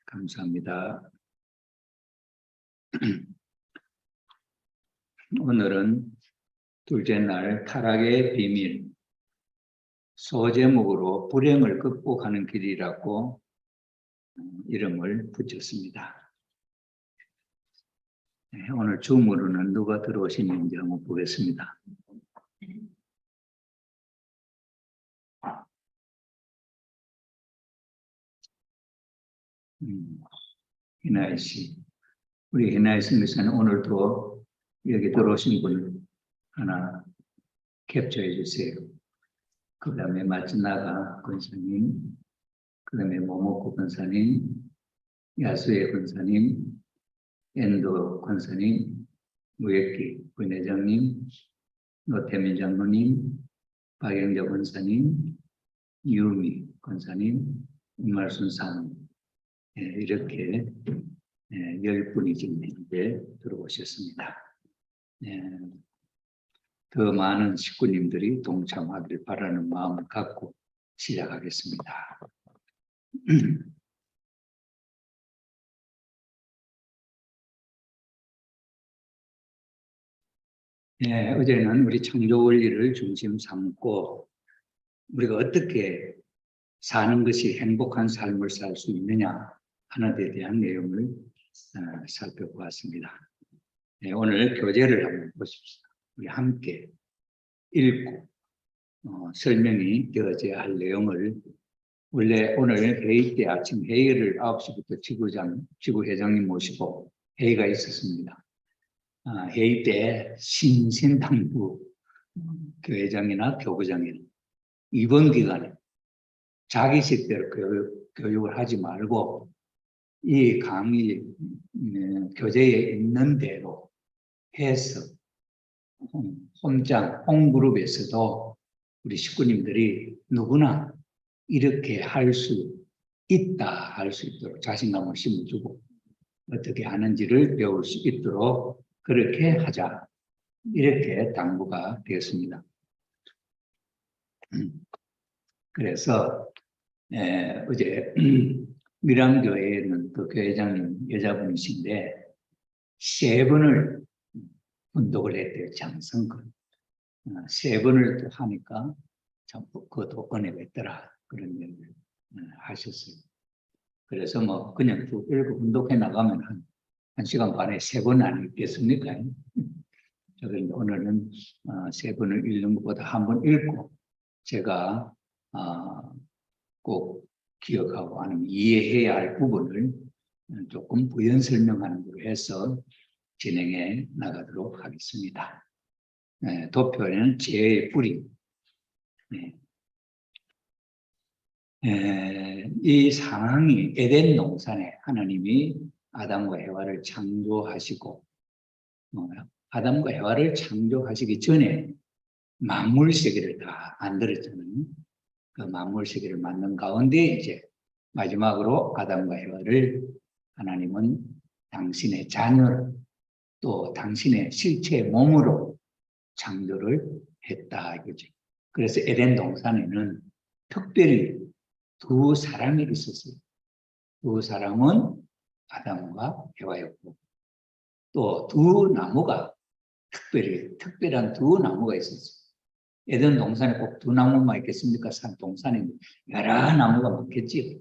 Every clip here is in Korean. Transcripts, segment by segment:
감사합니다. 오늘은 둘째 날 타락의 비밀, 소제목으로 불행을 극복하는 길이라고 이름을 붙였습니다. 오늘 줌으로는 누가 들어오시는지 한번 보겠습니다. 희나이 씨. 우리 희나이 씨는 오늘도 여기 들어오신 분 하나 캡처해 주세요. 그 다음에 마츠나가 권사님, 그 다음에 모모코 권사님, 야수의 권사님, 엔도 권사님, 무예기 부회장님, 노태민 장로님, 박영자 권사님, 유미 권사님, 임말순 사모, 이렇게 10분이 지금 현재 들어오셨습니다. 더 많은 식구님들이 동참하기를 바라는 마음을 갖고 시작하겠습니다. 어제는 우리 창조 원리를 중심 삼고 우리가 어떻게 사는 것이 행복한 삶을 살 수 있느냐 하는 데 대한 내용을 살펴보았습니다. 오늘 교재를 한번 보십시오. 우리 함께 읽고 설명이 되어져야 할 내용을 원래 오늘 회의 때 아침 회의를 9시부터 지구회장님 모시고 회의가 있었습니다. 회의 때 신신당부 교회장이나 교부장이나 이번 기간에 자기 식대로 교육을 하지 말고 이 강의 교재에 있는 대로 해서 홈그룹에서도 우리 식구님들이 누구나 이렇게 할 수 있다 할 수 있도록 자신감을 심어주고 어떻게 하는지를 배울 수 있도록 그렇게 하자 이렇게 당부가 되었습니다. 그래서 어제 미랑교회에는 그 교회장님 여자분이신데 3번을 운동을 했대요. 장성근 3번을 또 하니까 참 그것도 은혜가 있더라 그런 얘기를 하셨어요. 그래서 뭐 그냥 쭉 읽고 운동해 나가면 한 1시간 반에 3번 아니겠습니까? 그런데 오늘은 3번을 읽는 것보다 한 번 읽고 제가 꼭 기억하고 아니면 이해해야 할 부분을 조금 부연 설명하는 걸로 해서 진행해 나가도록 하겠습니다. 도표에는 죄의 뿌리. 이 상황이 에덴 동산에 하나님이 아담과 해와를 창조하시고 아담과 해와를 창조하시기 전에 만물 세계를 다 만들었잖아요. 그 만물 세계를 만든 가운데 이제 마지막으로 아담과 해와를 하나님은 당신의 자녀를 또 당신의 실체의 몸으로 창조를 했다 이거죠. 그래서 에덴 동산에는 특별히 2 사람이 있었어요. 2 사람은 아담과 해와였고 또 2 나무가 특별한 2 나무가 있었어요. 에덴 동산에 꼭 2 나무만 있겠습니까? 동산에 여러 나무가 많겠지.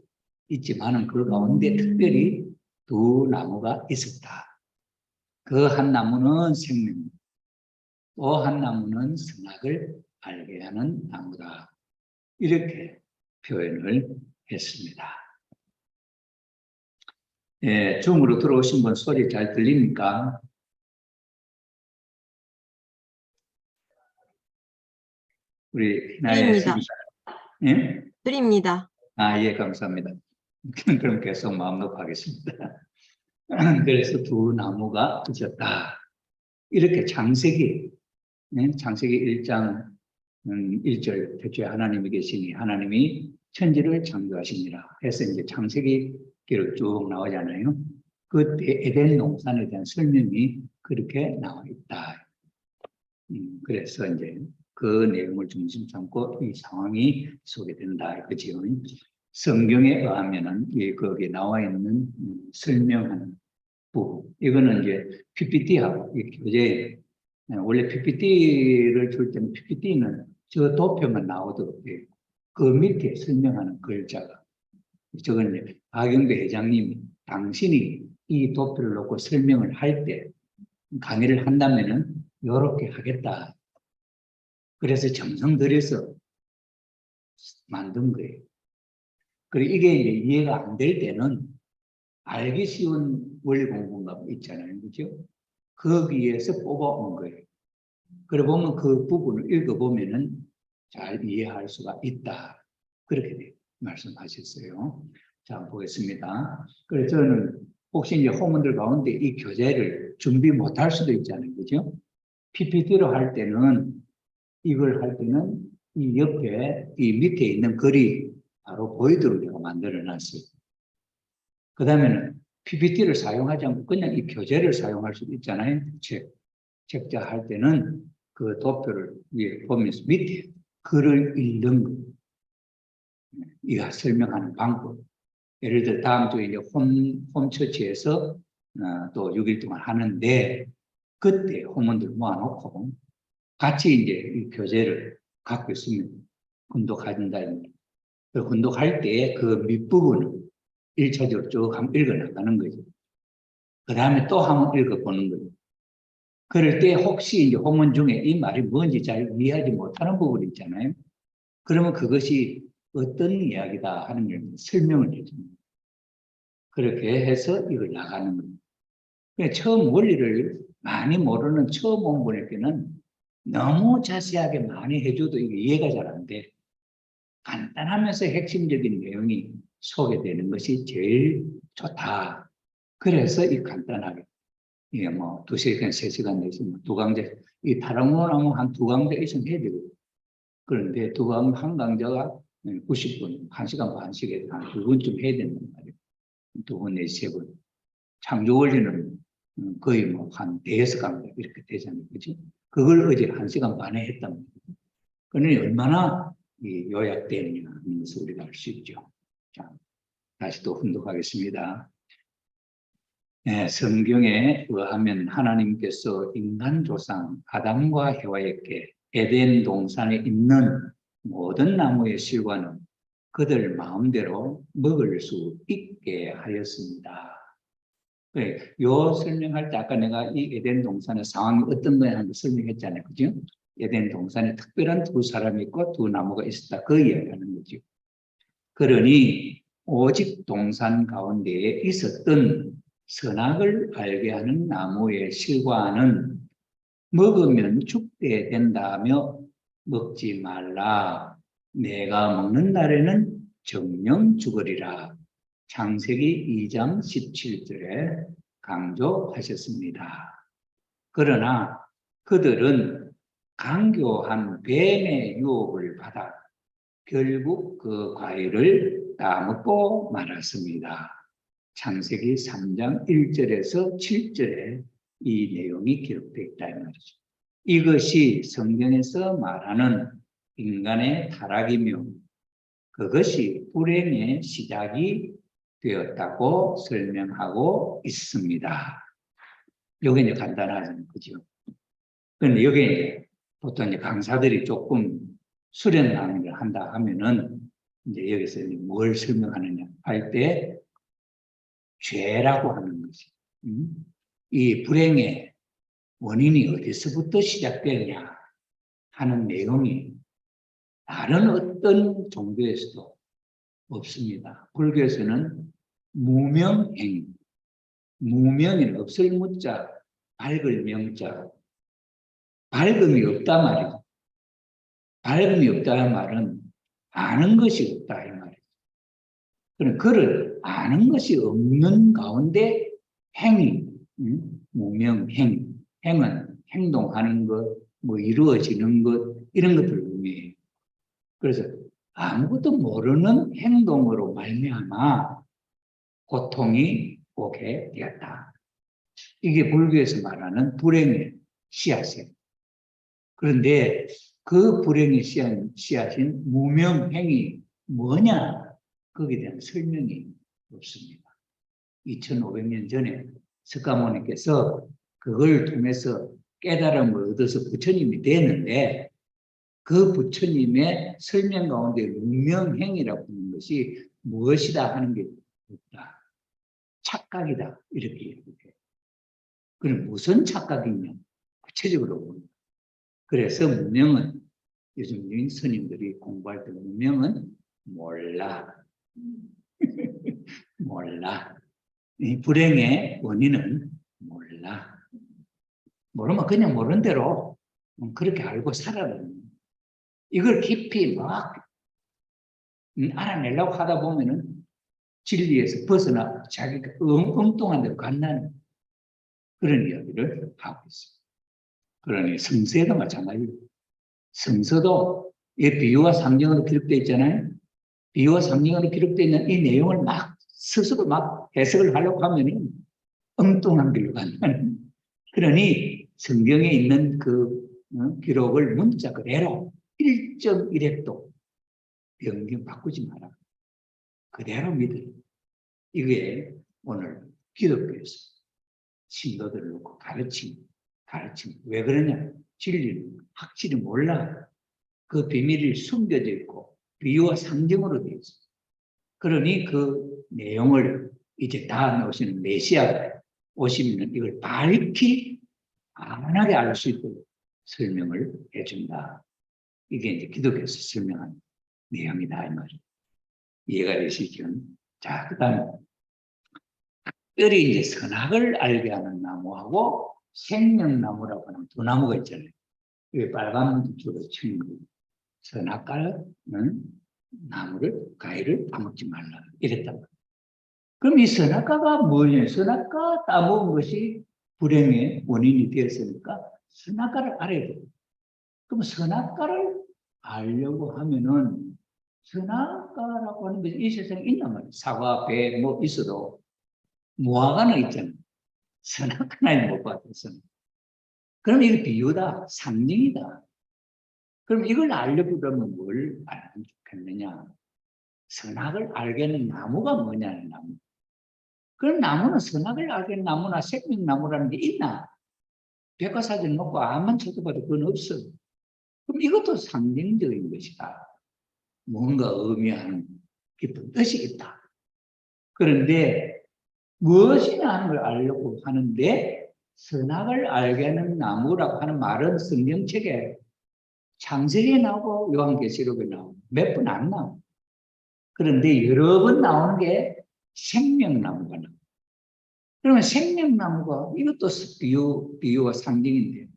있지만은 그 가운데 특별히 2 나무가 있었다. 그 한 나무는 생명, 또 한 나무는 선악을 알게 하는 나무다. 이렇게 표현을 했습니다. 줌으로 들어오신 분 소리 잘 들립니까? 우리 들립니다. 예? 들립니다. 예, 감사합니다. 그럼 계속 마음 놓고 하겠습니다. 그래서 2 나무가 있었다. 이렇게 창세기 1장 1절 태초에 하나님이 계시니 하나님이 천지를 창조하시니라 해서 이제 창세기 기록 쭉 나오잖아요. 그때 에덴 동산에 대한 설명이 그렇게 나와 있다. 그래서 이제 그 내용을 중심 삼고 이 상황이 소개된다. 그죠? 성경에 의하면은 거기에 나와 있는 설명하는 부분. 이거는 이제 PPT하고 이 교재 원래 PPT를 줄 때는 PPT는 저 도표만 나오도록 돼요. 그 밑에 설명하는 글자가 저건 이제 박영배 회장님이 당신이 이 도표를 놓고 설명을 할 때 강의를 한다면은 이렇게 하겠다. 그래서 정성 들여서 만든 거예요. 그리고 이게 이제 이해가 안 될 때는 알기 쉬운 원리 공부가 있잖아요. 그죠? 거기에서 뽑아온 거예요. 그래 보면 그 부분을 읽어보면은 잘 이해할 수가 있다. 그렇게 말씀하셨어요. 자, 보겠습니다. 그래서 저는 혹시 이제 호문들 가운데 이 교재를 준비 못할 수도 있잖아요. 그죠? PPT로 할 때는 이걸 할 때는 이 옆에 이 밑에 있는 글이 바로 보이도록 제가 만들어 놨어요. 그 다음에는 PPT를 사용하지 않고 그냥 이 교재를 사용할 수도 있잖아요. 책자 할 때는 그 도표를 위에 보면서 밑에 글을 읽는 거. 이가 설명하는 방법. 예를 들어 다음 주에 이제 홈처치에서 또 6일 동안 하는데 그때 홈원들 모아놓고 같이 이제 이 교재를 갖고 있으면 혼독한다. 혼독할 때 그 밑부분을 1차적으로 쭉 한번 읽어나가는 거죠. 그 다음에 또 한번 읽어보는 거죠. 그럴 때 혹시 이제 호문 중에 이 말이 뭔지 잘 이해하지 못하는 부분이 있잖아요. 그러면 그것이 어떤 이야기다 하는 걸 설명을 해줍니다. 그렇게 해서 이걸 나가는 겁니다. 처음 원리를 많이 모르는 처음 온 분에게는 너무 자세하게 많이 해줘도 이게 이해가 잘 안 돼. 간단하면서 핵심적인 내용이 소개되는 것이 제일 좋다. 그래서 이 간단하게, 예, 뭐, 2시간, 3시간 내지, 두 강좌, 이 타락문하면 한 두 강좌 이상 해야 되거든요. 그런데 한 강좌가 90분, 1시간 반씩에 한 2분쯤 해야 된단 말이에요. 2분 내지 3분. 창조 원리는 거의 뭐 한 4~6강좌 이렇게 되잖아요. 그지? 그걸 어제 1시간 반에 했단 말이에요. 그러니 얼마나 요약되느냐 하는 것을 우리가 알 수 있죠. 자, 다시 또 훈독하겠습니다. 네, 성경에 의하면 하나님께서 인간 조상 아담과 해와에게 에덴 동산에 있는 모든 나무의 실과는 그들 마음대로 먹을 수 있게 하였습니다. 그래, 요 설명할 때 아까 내가 이 에덴 동산의 상황이 어떤 거야 하는 거 설명했잖아요. 그죠? 에덴 동산에 특별한 두 사람이 있고 두 나무가 있었다. 그 이야기하는 거죠. 그러니 오직 동산 가운데에 있었던 선악을 알게 하는 나무의 실과는 먹으면 죽게 된다며 먹지 말라. 내가 먹는 날에는 정령 죽으리라. 창세기 2장 17절에 강조하셨습니다. 그러나 그들은 강교한 뱀의 유혹을 받아 결국 그 과일을 따먹고 말았습니다. 창세기 3장 1절에서 7절에 이 내용이 기록되어 있다 이 말이죠. 이것이 성경에서 말하는 인간의 타락이며 그것이 불행의 시작이 되었다고 설명하고 있습니다. 이게 이제 간단하잖아요. 그죠? 그런데 여기 이제 보통 이제 강사들이 조금 수련 강의를 한다 하면은 이제 여기서 뭘 설명하느냐 할 때 죄라고 하는 것이 이 불행의 원인이 어디서부터 시작되느냐 하는 내용이 다른 어떤 종교에서도 없습니다. 불교에서는 무명행, 무명인 없을 무자, 밝을 명자, 밝음이 없다 말이죠. 밝음이 없다는 말은 아는 것이 없다 이 말이죠. 그럼 그를 아는 것이 없는 가운데 행위, 무명행, 행은 행동하는 것, 뭐 이루어지는 것 이런 것들을 의미해요. 그래서 아무것도 모르는 행동으로 말미암아 고통이 오게 되었다. 이게 불교에서 말하는 불행의 씨앗이에요. 그런데 그 불행의 씨앗인 무명행이 뭐냐 거기에 대한 설명이 없습니다. 2500년 전에 석가모니께서 그걸 통해서 깨달음을 얻어서 부처님이 됐는데 그 부처님의 설명 가운데 문명행위라고 하는 것이 무엇이다 하는 게 없다. 착각이다. 이렇게 얘기해요. 그럼 무슨 착각이냐? 구체적으로 봅니다. 그래서 문명은 요즘 스님들이 공부할 때 문명은 몰라. 몰라. 이 불행의 원인은 몰라. 모르면 그냥 모르는 대로 그렇게 알고 살아라. 이걸 깊이 막 알아내려고 하다 보면은 진리에서 벗어나 자기가 엉뚱한 데로 간다는 그런 이야기를 하고 있습니다. 그러니 성서에도 마찬가지예요. 성서도 이 비유와 상징으로 기록되어 있잖아요. 비유와 상징으로 기록되어 있는 이 내용을 막 스스로 막 해석을 하려고 하면은 엉뚱한 길로 간다는. 그러니 성경에 있는 그 기록을 문자 그대로 1.1획도 변경 바꾸지 마라. 그대로 믿으라. 이게 오늘 기독교에서 신도들을 놓고 가르침. 왜 그러냐? 진리를 확실히 몰라. 그 비밀이 숨겨져 있고 비유와 상징으로 되어 있어. 그러니 그 내용을 이제 다음에 오시는 메시아가 오시면 이걸 밝히 안하게 알 수 있도록 설명을 해준다. 이게 이제 기독교에서 설명한 내용이다 이 말이에요. 이해가 되시죠? 자, 그다음에 특별히 이제 선악을 알게 하는 나무하고 생명나무라고 하는 두 나무가 있잖아요. 이게 빨간 줄로 치는 거예요. 선악과는 나무를 가위를 따먹지 말라 이랬단 말이에요. 그럼 이 선악과가 뭐냐? 선악과 따먹은 것이 불행의 원인이 되었으니까 선악과를 알아야 돼요. 그럼 선악과를 알려고 하면은 선악과라고 하는 것이 이 세상에 있단 말이에요. 사과, 배 뭐 있어도 무화과는 있잖아요. 선악과는 못 봤어요. 그럼 이게 비유다, 상징이다. 그럼 이걸 알려보려면 뭘 알면 좋겠느냐? 선악을 알게는 나무가 뭐냐는 나무. 그럼 나무는 선악을 알게는 나무나 생명나무라는 게 있나? 백과사전 놓고 암만 쳐다봐도 그건 없어. 그럼 이것도 상징적인 것이다. 뭔가 의미하는 깊은 뜻이겠다. 그런데 무엇이냐 하는 걸 알려고 하는데 선악을 알게 하는 나무라고 하는 말은 성경책에 창세기에 나오고 요한계시록에 나오고 몇 번 안 나오고 그런데 여러 번 나오는 게 생명나무가 나와요. 그러면 생명나무가 이것도 비유와 상징인데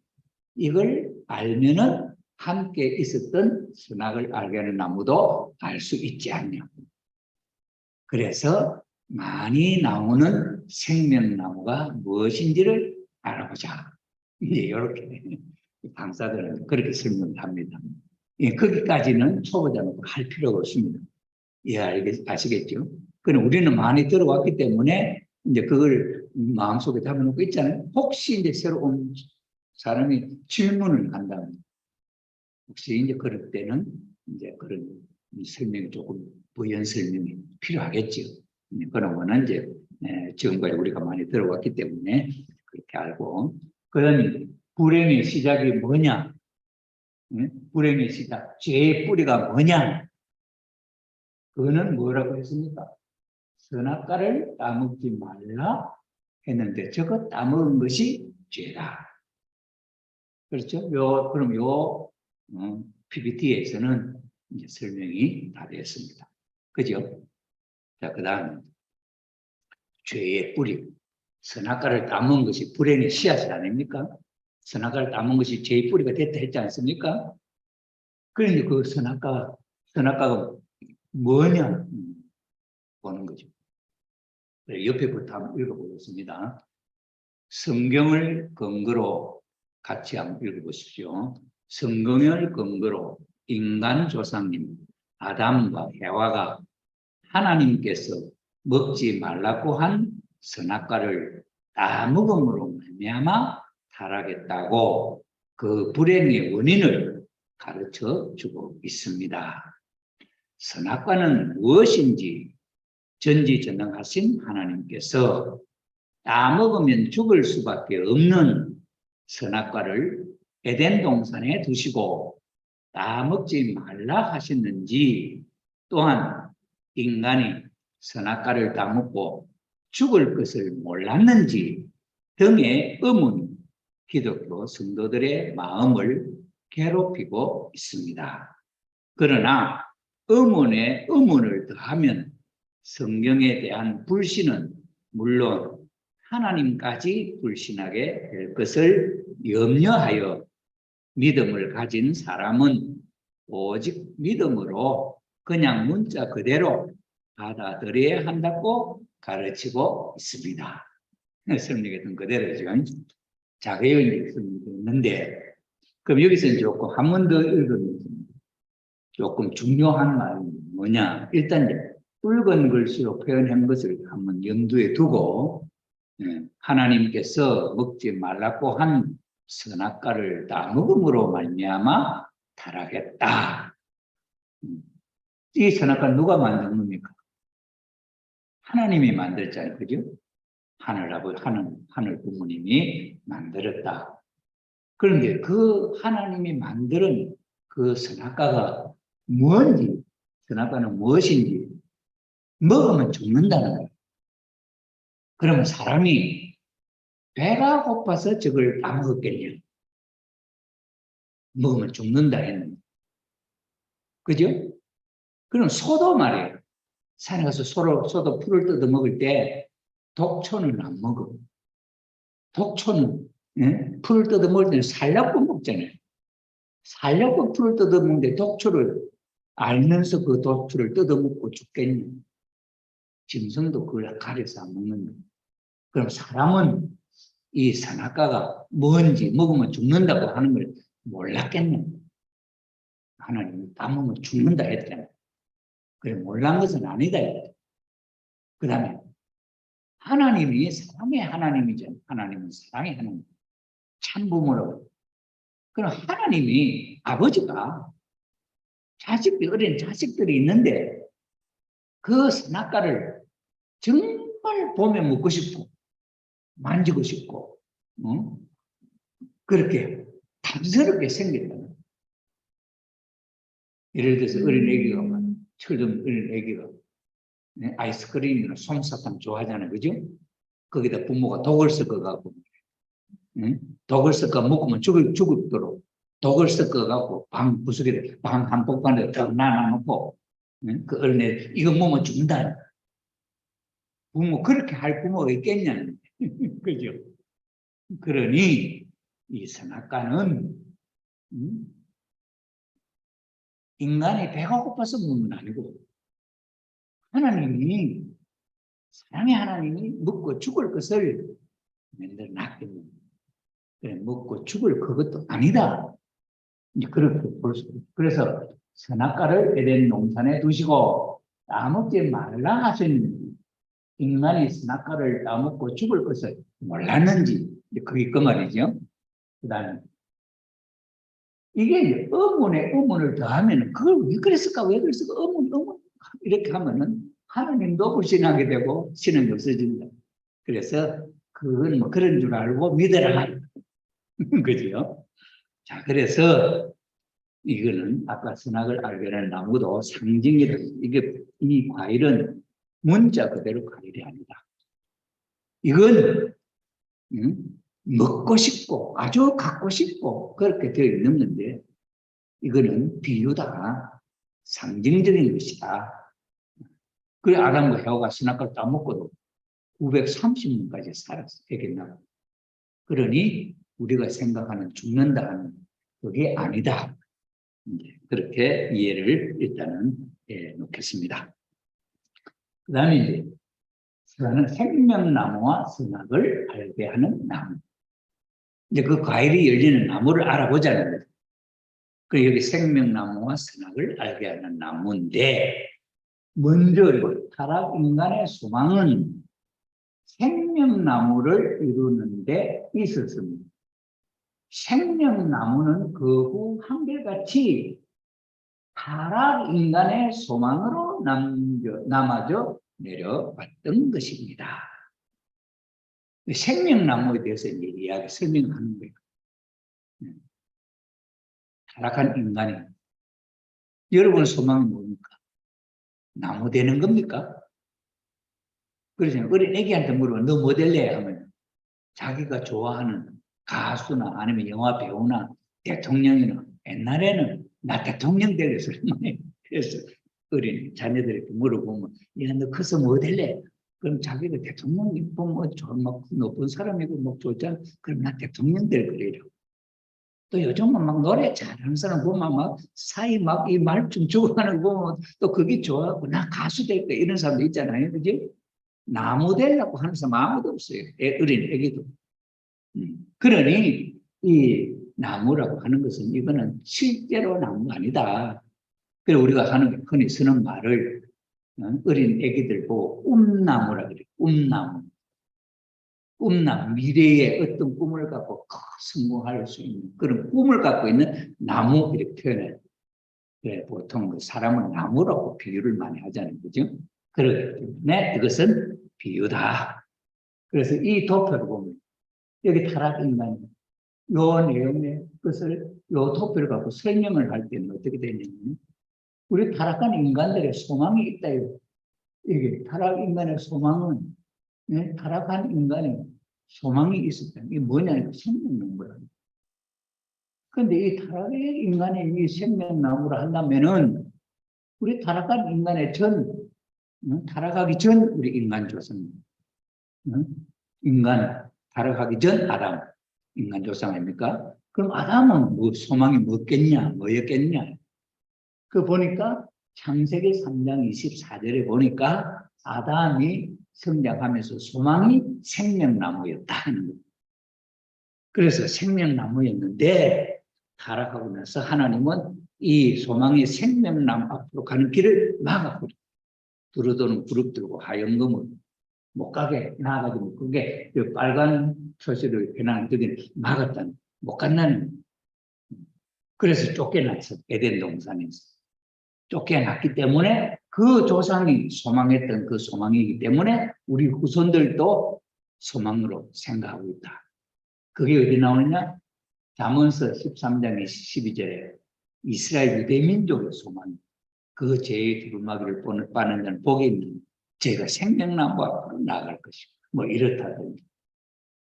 이걸 알면은 함께 있었던 선악을 알게 하는 나무도 알 수 있지 않냐. 그래서 많이 나오는 생명나무가 무엇인지를 알아보자. 이제 이렇게 강사들은 그렇게 설명합니다. 예, 거기까지는 초보자는 할 필요가 없습니다. 예, 아시겠죠? 그럼 우리는 많이 들어왔기 때문에 이제 그걸 마음속에 담아놓고 있잖아요. 혹시 이제 새로운 사람이 질문을 한다면 혹시 이제 그럴 때는 이제 그런 설명이 조금 부연 설명이 필요하겠죠. 그런 거는 이제 지금까지 우리가 많이 들어왔기 때문에 그렇게 알고 그다음에 불행의 시작이 뭐냐? 불행의 시작, 죄의 뿌리가 뭐냐? 그거는 뭐라고 했습니까? 선악과를 따먹지 말라 했는데 저거 따먹은 것이 죄다. 그렇죠? 그럼 PPT에서는 이제 설명이 다 됐습니다. 그죠? 자, 그 다음 죄의 뿌리. 선악과를 따먹은 것이 불행의 씨앗이 아닙니까? 선악과를 따먹은 것이 죄의 뿌리가 됐다 했지 않습니까? 그러니까 그 선악과가 뭐냐 보는 거죠. 옆에부터 한번 읽어보겠습니다. 성경을 근거로 같이 한번 읽어보십시오. 성경을 근거로 인간 조상님 아담과 해와가 하나님께서 먹지 말라고 한 선악과를 따먹음으로 말미암아 타락했다고 그 불행의 원인을 가르쳐 주고 있습니다. 선악과는 무엇인지 전지전능하신 하나님께서 따먹으면 죽을 수밖에 없는 선악과를 에덴 동산에 두시고 따먹지 말라 하셨는지, 또한 인간이 선악과를 따먹고 죽을 것을 몰랐는지 등의 의문이 기독교 성도들의 마음을 괴롭히고 있습니다. 그러나 의문에 의문을 더하면 성경에 대한 불신은 물론 하나님까지 불신하게 될 것을 염려하여 믿음을 가진 사람은 오직 믿음으로 그냥 문자 그대로 받아들여야 한다고 가르치고 있습니다. 설명했던 그대로죠. 자기의 있는데, 그럼 여기서 조금 한 번 더 읽으면 조금 중요한 말이 뭐냐? 일단 붉은 글씨로 표현한 것을 한번 염두에 두고, 하나님께서 먹지 말라고 한 선악과를 다 먹음으로 말미암아 타락했다. 이 선악과는 누가 만든 겁니까? 하나님이 만들잖아요, 그죠? 하늘 부모님이 만들었다. 그런데 그 하나님이 만드는 그 선악과가 뭔지, 선악과는 무엇인지 먹으면 죽는다는 거예요. 그러면 사람이 배가 고파서 저걸 다 먹었겠냐? 먹으면 죽는다 했는데. 그죠? 그럼 소도 말이에요. 산에 가서 소도 풀을 뜯어 먹을 때 독초는 안 먹어. 독초는, 풀을 뜯어 먹을 때는 살려고 먹잖아요. 살려고 풀을 뜯어 먹는데 독초를 알면서 그 독초를 뜯어 먹고 죽겠냐? 짐승도 그걸 가려서 안 먹는다. 그럼 사람은 이 선악과가 뭔지 먹으면 죽는다고 하는 걸 몰랐겠냐? 하나님은 다 먹으면 죽는다 했잖아요. 그래, 몰란 것은 아니다. 그 다음에 하나님이 사랑의 하나님이죠. 하나님은 사랑의 하나님. 참부모라고. 그럼 하나님이, 아버지가 어린 자식들이 있는데 그 선악과를 정말 보며 먹고 싶고 만지고 싶고 그렇게 탐스럽게 생겼다. 예를 들어서 어린 애기가 철든 어린 애기가 아이스크림이나 솜사탕 좋아하잖아요, 그죠? 거기다 부모가 독을 섞어갖고 독을 섞어 먹으면 죽도록 독을 섞어갖고 방 부수게 방 한복판에 딱 나눠놓고 그 어린애 이거 먹으면 죽는다. 부모 그렇게 할 부모가 있겠냐? 그죠? 그러니 이 선악과는 인간이 배가 고파서 먹는 건 아니고 하나님이 사랑의 하나님이 먹고 죽을 것을 만들어 놨거든요. 그래, 먹고 죽을 그것도 아니다. 이제 그렇게 볼 수 있어요. 그래서 선악과를 에덴 동산에 두시고 따먹지 말라 하셨는지, 인간이 선악과를 따먹고 죽을 것을 몰랐는지, 그게 그 말이죠. 그 다음에 이게 의문에 의문을 더하면 그걸 왜 그랬을까 의문 이렇게 하면은 하나님도 불신하게 되고 신은 없어진다. 그래서 그건 뭐 그런 줄 알고 믿어라. 그죠? 자, 그래서 이거는 아까 선악을 알게는 나무도 상징이다. 이 과일은 문자 그대로 과일이 아니다. 이건 먹고 싶고 아주 갖고 싶고 그렇게 되어 있는데 이거는 비유다. 상징적인 것이다. 그래 아담과 해와가 선악과를 따먹고도 930년까지 살았어. 애겠나. 그러니 우리가 생각하는 죽는다 하는 그게 아니다. 그렇게 이해를 일단은 놓겠습니다. 그 다음에 이제 생명나무와 선악을 알게 하는 나무. 이제 그 과일이 열리는 나무를 알아보자는 거죠. 그 여기 생명나무와 선악을 알게 하는 나무인데 먼저 타락 인간의 소망은 생명나무를 이루는데 있었습니다. 생명나무는 그 후 한결같이 타락 인간의 소망으로 남아져 내려왔던 것입니다. 생명나무에 대해서 이제 설명하는 거예요. 타락한 인간이 여러분 소망이 뭡니까? 나무 되는 겁니까? 그래서 어린 애기한테 물어봐, 너 뭐 될래? 하면 자기가 좋아하는 가수나 아니면 영화 배우나 대통령이나 옛날에는 나 대통령 될래 소리 많이 했어. 어린 자녀들에게 물어보면 야, 너 커서 뭐 될래? 그럼 자기가 대통령이 뭐 막 높은 사람이고 뭐 좋잖아. 그럼 나 대통령 될 거래요. 또 요즘은 막 노래 잘하는 사람 보면 막 사이 막 이 말좀 죽어가는 거 보면 또 그게 좋아하고 나 가수 될 거야 이런 사람도 있잖아요. 그지? 나무 되려고 하는 사람 아무도 없어요. 어린 애기도. 그러니 이 나무라고 하는 것은 이거는 실제로 나무가 아니다. 그래서 우리가 흔히 쓰는 말을 어린 애기들 보고 꿈나무라 그래요. 꿈나무. 꿈나무. 미래의 어떤 꿈을 갖고 성공할 수 있는 그런 꿈을 갖고 있는 나무 이렇게 표현해요. 그래, 보통 그 사람은 나무라고 비유를 많이 하잖아요. 그죠? 그렇기 때문에 이것은 비유다. 그래서 이 도표를 보면 여기 타락인간 요 내용의 것을 요 도표를 갖고 설명을 할 때는 어떻게 되냐면 우리 타락한 인간들의 소망이 있다요. 이게 타락 인간의 소망은 타락한 인간의 소망이 있었다. 이게 뭐냐? 생명나무라. 그런데 이 타락의 인간의 이 생명나무라 한다면은 우리 타락한 인간의 타락하기 전 우리 인간 조상, 인간 타락하기 전 아담, 인간 조상 아닙니까? 그럼 아담은 뭐 소망이 뭐였겠냐? 그 보니까 창세기 3장 24절에 보니까 아담이 성장하면서 소망이 생명나무였다 하는 거예요. 그래서 생명나무였는데 타락하고 나서 하나님은 이 소망이 생명나무 앞으로 가는 길을 막았거든요. 두루도는 그룹 들고 하얀금을 못 가게 나가지고 그게 빨간 표시를 해놨는 그게 막았다는 못 간다는. 그래서 쫓겨났어. 에덴 동산에서 쫓겨났기 때문에 그 조상이 소망했던 그 소망이기 때문에 우리 후손들도 소망으로 생각하고 있다. 그게 어디 나오느냐? 잠언서 13장 12절에 이스라엘 유대민족의 소망, 그 죄의 두루마기를 빠는 자는 복이 있는 제가 생명나무 앞으로 나아갈 것이고 뭐 이렇다든지.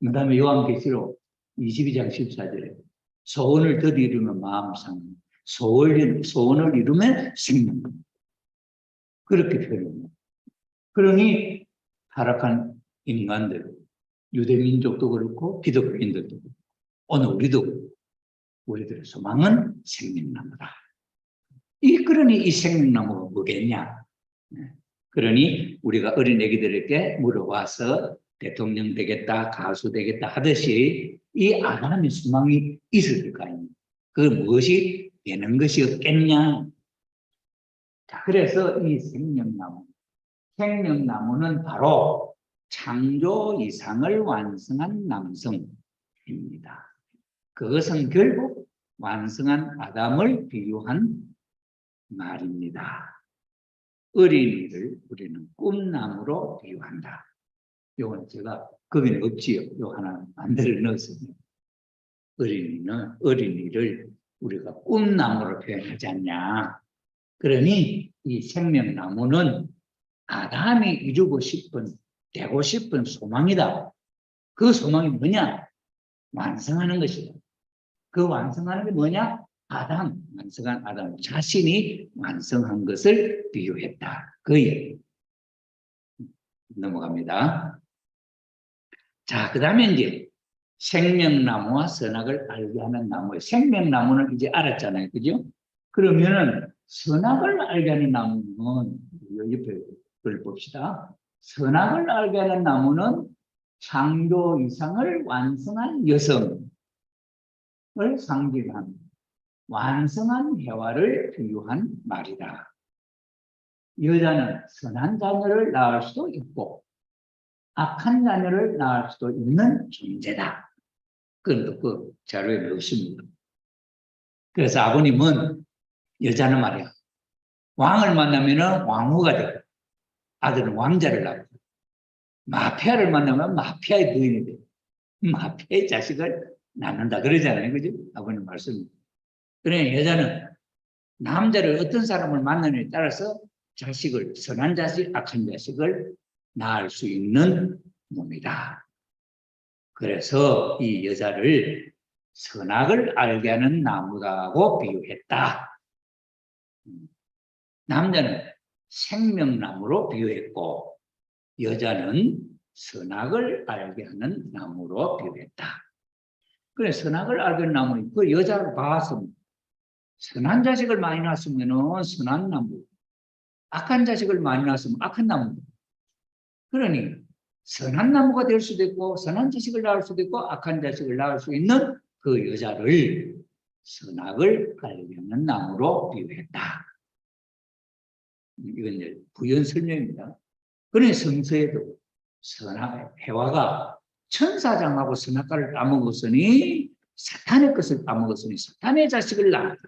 그 다음에 요한계시록 22장 14절에 소원을 더 이루면 마음 상해, 소원을 이루면 생명. 그렇게 표현합니다. 그러니 타락한 인간들, 유대민족도 그렇고 기독교인들도 그렇고 오늘 우리들의 소망은 생명나무다. 그러니 이 생명나무가 뭐겠냐? 그러니 우리가 어린 애기들에게 물어봐서 대통령 되겠다, 가수 되겠다 하듯이 이 아담의 소망이 있을 거 아닙니까? 그 무엇이 되는 것이었겠냐? 자, 그래서 이 생명나무는 바로 창조 이상을 완성한 남성입니다. 그것은 결국 완성한 아담을 비유한 말입니다. 어린이를 우리는 꿈나무로 비유한다. 요건 제가 거기는 없지요. 요 하나 만들어 넣었습니다. 어린이를 우리가 꿈나무로 표현하지 않냐. 그러니 이 생명나무는 아담이 이루고 싶은, 되고 싶은 소망이다. 그 소망이 뭐냐? 완성하는 것이다. 그 완성하는 게 뭐냐? 완성한 아담 자신이 완성한 것을 비유했다. 그 얘기. 넘어갑니다. 자, 그 다음에 이제 생명나무와 선악을 알게 하는 나무. 생명나무는 이제 알았잖아요. 그죠? 그러면은 선악을 알게 하는 나무는, 옆에 걸 봅시다. 선악을 알게 하는 나무는 창조 이상을 완성한 여성을 상징한 완성한 해와를 비유한 말이다. 여자는 선한 자녀를 낳을 수도 있고 악한 자녀를 낳을 수도 있는 존재다. 그건 그 자료에 넣습니다. 그래서 아버님은 여자는 말이야 왕을 만나면은 왕후가 되고 아들은 왕자를 낳고 마피아를 만나면 마피아의 부인이 되고 마피아의 자식을 낳는다 그러잖아요. 그죠? 아버님 말씀. 그래 여자는 남자를 어떤 사람을 만나느냐에 따라서 자식을 선한 자식, 악한 자식을 낳을 수 있는 몸이다. 그래서 이 여자를 선악을 알게 하는 나무라고 비유했다. 남자는 생명나무로 비유했고 여자는 선악을 알게 하는 나무로 비유했다. 그래 선악을 알게 하는 나무는 그 여자를 봐서 선한 자식을 많이 낳았으면 선한 나무, 악한 자식을 많이 낳았으면 악한 나무. 그러니 선한 나무가 될 수도 있고 선한 자식을 낳을 수도 있고 악한 자식을 낳을 수 있는 그 여자를 선악을 알게 하는 나무로 비유했다. 이건 이제 부연 설명입니다. 그러니 성서에도 해와가 천사장하고 선악과를 따먹었으니 사탄의 것을 따먹었으니 사탄의 자식을 낳았다.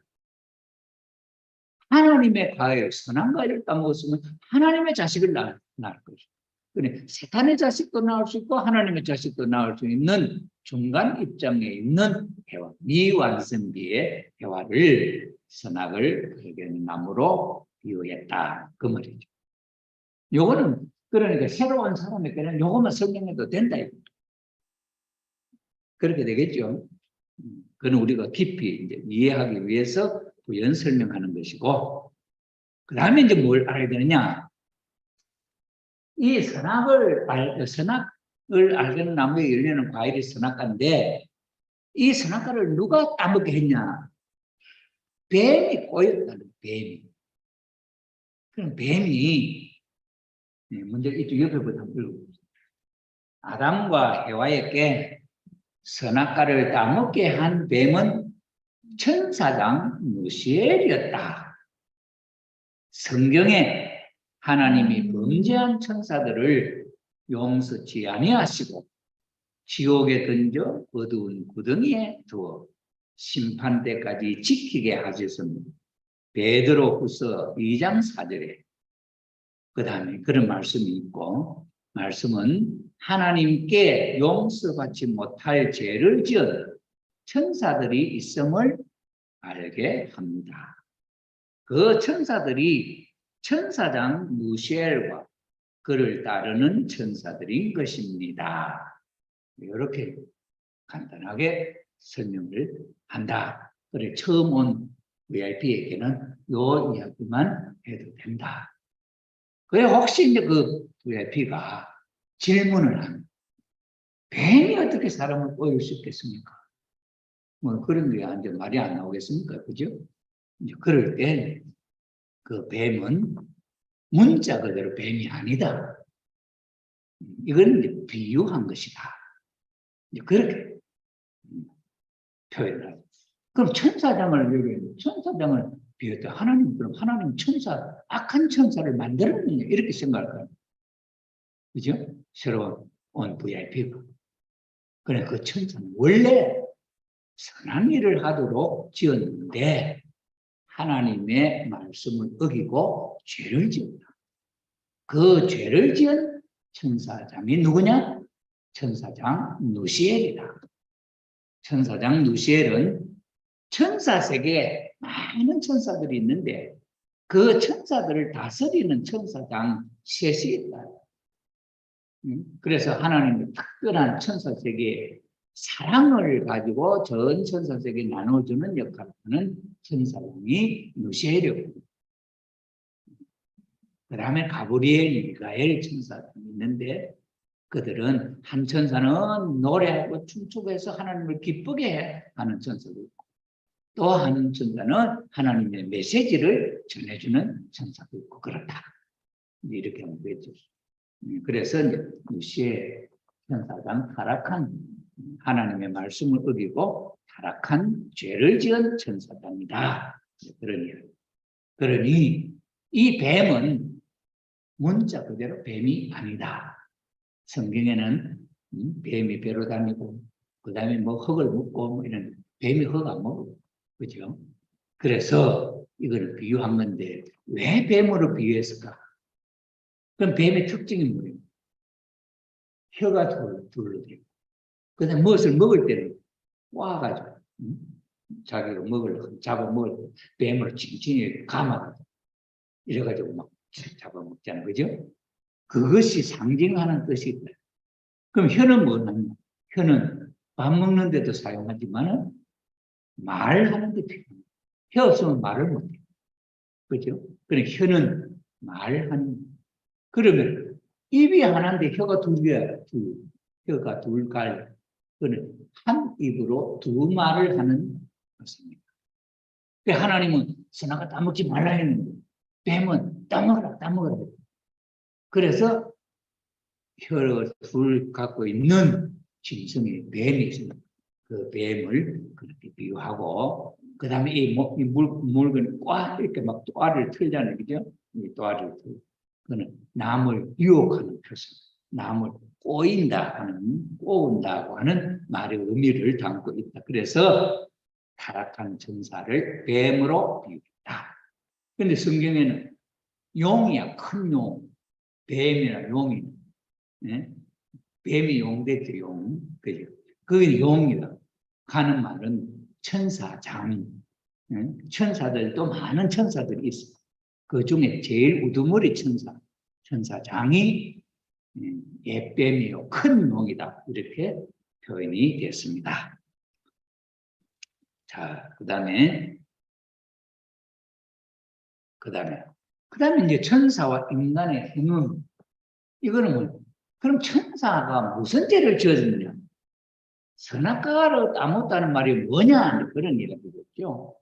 하나님의 과일, 선한 과일을 따먹었으면 하나님의 자식을 낳을 것이다. 그러니 사탄의 자식도 낳을 수 있고 하나님의 자식도 낳을 수 있는 중간 입장에 있는 해와, 미완성기의 해와를 선악을 발견한 나무로 비유했다. 그 말이죠. 요거는 그러니까 새로운 사람에게는 요것만 설명해도 된다. 그렇게 되겠죠. 그건 우리가 깊이 이제 이해하기 위해서 부연 설명하는 것이고, 그 다음에 이제 뭘 알아야 되느냐? 이 선악을 알게는 나무에 열리는 과일이 선악과인데, 이 선악과를 누가 따먹게 했냐? 뱀이 꼬였다는 뱀이. 그럼 뱀이, 먼저 이쪽 옆에부터 한번 읽어보세요. 아담과 해와에게 선악과를 따먹게 한 뱀은 천사장 무시엘이었다. 성경에 하나님이 범죄한 천사들을 용서치 아니하시고 지옥에 던져 어두운 구덩이에 두어 심판 때까지 지키게 하셨으니 베드로후서 2장 4절에 그 다음에 그런 말씀이 있고, 말씀은 하나님께 용서받지 못할 죄를 지은 천사들이 있음을 알게 합니다. 그 천사들이 천사장 무시엘과 그를 따르는 천사들인 것입니다. 이렇게 간단하게 설명을 한다. 그래 처음 온 VIP에게는 요 이야기만 해도 된다. 그래 혹시 이제 그 VIP가 질문을 하는, 뱀이 어떻게 사람을 꼬일 수 있겠습니까? 뭐 그런 게 이제 말이 안 나오겠습니까? 그죠? 이제 그럴 때 그 뱀은 문자 그대로 뱀이 아니다. 이건 이제 비유한 것이다. 이제 그렇게 표현을 하죠. 그럼 천사장을 비유했다. 그럼 하나님 천사, 악한 천사를 만들었느냐? 이렇게 생각할까요? 그죠? 새로운 온 VIP가. 그래, 그 천사는 원래 선한 일을 하도록 지었는데 하나님의 말씀을 어기고 죄를 지었다. 그 죄를 지은 천사장이 누구냐? 천사장 누시엘이다. 천사장 누시엘은 천사 세계에 많은 천사들이 있는데 그 천사들을 다스리는 천사장 셋이 있다. 그래서 하나님의 특별한 천사 세계에 사랑을 가지고 전 천사 세계에 나눠주는 역할을 하는 천사장이 누시엘이고, 그 다음에 가브리엘, 미가엘 천사장이 있는데 그들은 한 천사는 노래하고 춤추고 해서 하나님을 기쁘게 하는 천사도 있고 또 한 천사는 하나님의 메시지를 전해주는 천사도 있고 그렇다. 이렇게 하면 되죠. 그래서 무시의 천사장 타락한, 하나님의 말씀을 어기고 타락한 죄를 지은 천사장이다. 그러니 이 뱀은 문자 그대로 뱀이 아니다. 성경에는 뱀이 배로 다니고 그 다음에 뭐 흙을 묻고 뭐 이런, 뱀이 흙 안 먹어. 그죠? 그래서 이걸 비유한 건데 왜 뱀으로 비유했을까? 그럼 뱀의 특징이 뭐예요? 혀가 둘러 되고 그다음에 무엇을 먹을 때는 꼬아가지고 자기가 잡아먹을 때 뱀을 칭칭히 감아가지고 이래가지고 막 잡아먹잖아요. 그죠? 그것이 상징하는 뜻이 있다. 그럼 혀는 뭐냐면 혀는 밥 먹는 데도 사용하지만 말하는 데 필요해요. 혀 없으면 말을 못해요. 그죠? 그래 혀는 말하는 그러면 입이 하나인데 혀가 둘이야. 혀가 둘갈 그는 한 입으로 두 말을 하는 것입니다. 하나님은 선악과 따먹지 말라 했는데 뱀은 따먹어라. 그래서 혀를 둘 갖고 있는 짐승의 뱀이 있습니다. 그 뱀을 그렇게 비유하고 그 다음에 이 물건을 꽉 이렇게 막 또아를 틀잖아요. 그죠? 이 또아를 틀. 그는 남을 유혹하는 표시. 남을 꼬운다고 하는 말의 의미를 담고 있다. 그래서 타락한 전사를 뱀으로 비유했다. 그런데 성경에는 용이야, 큰 용. 뱀이나 용이. 네? 뱀이 용됐죠, 용. 그죠? 그게 용이다. 하는 말은 천사장. 네? 천사들도 많은 천사들이 있어요. 그 중에 제일 우두머리 천사장이 옛뱀이요, 큰 용이다. 이렇게 표현이 됐습니다. 자, 그 다음에 이제 천사와 인간의 행음. 이거는 뭐, 그럼 천사가 무슨 죄를 지었느냐? 선악과를 따먹다는 말이 뭐냐? 그런 얘기겠죠.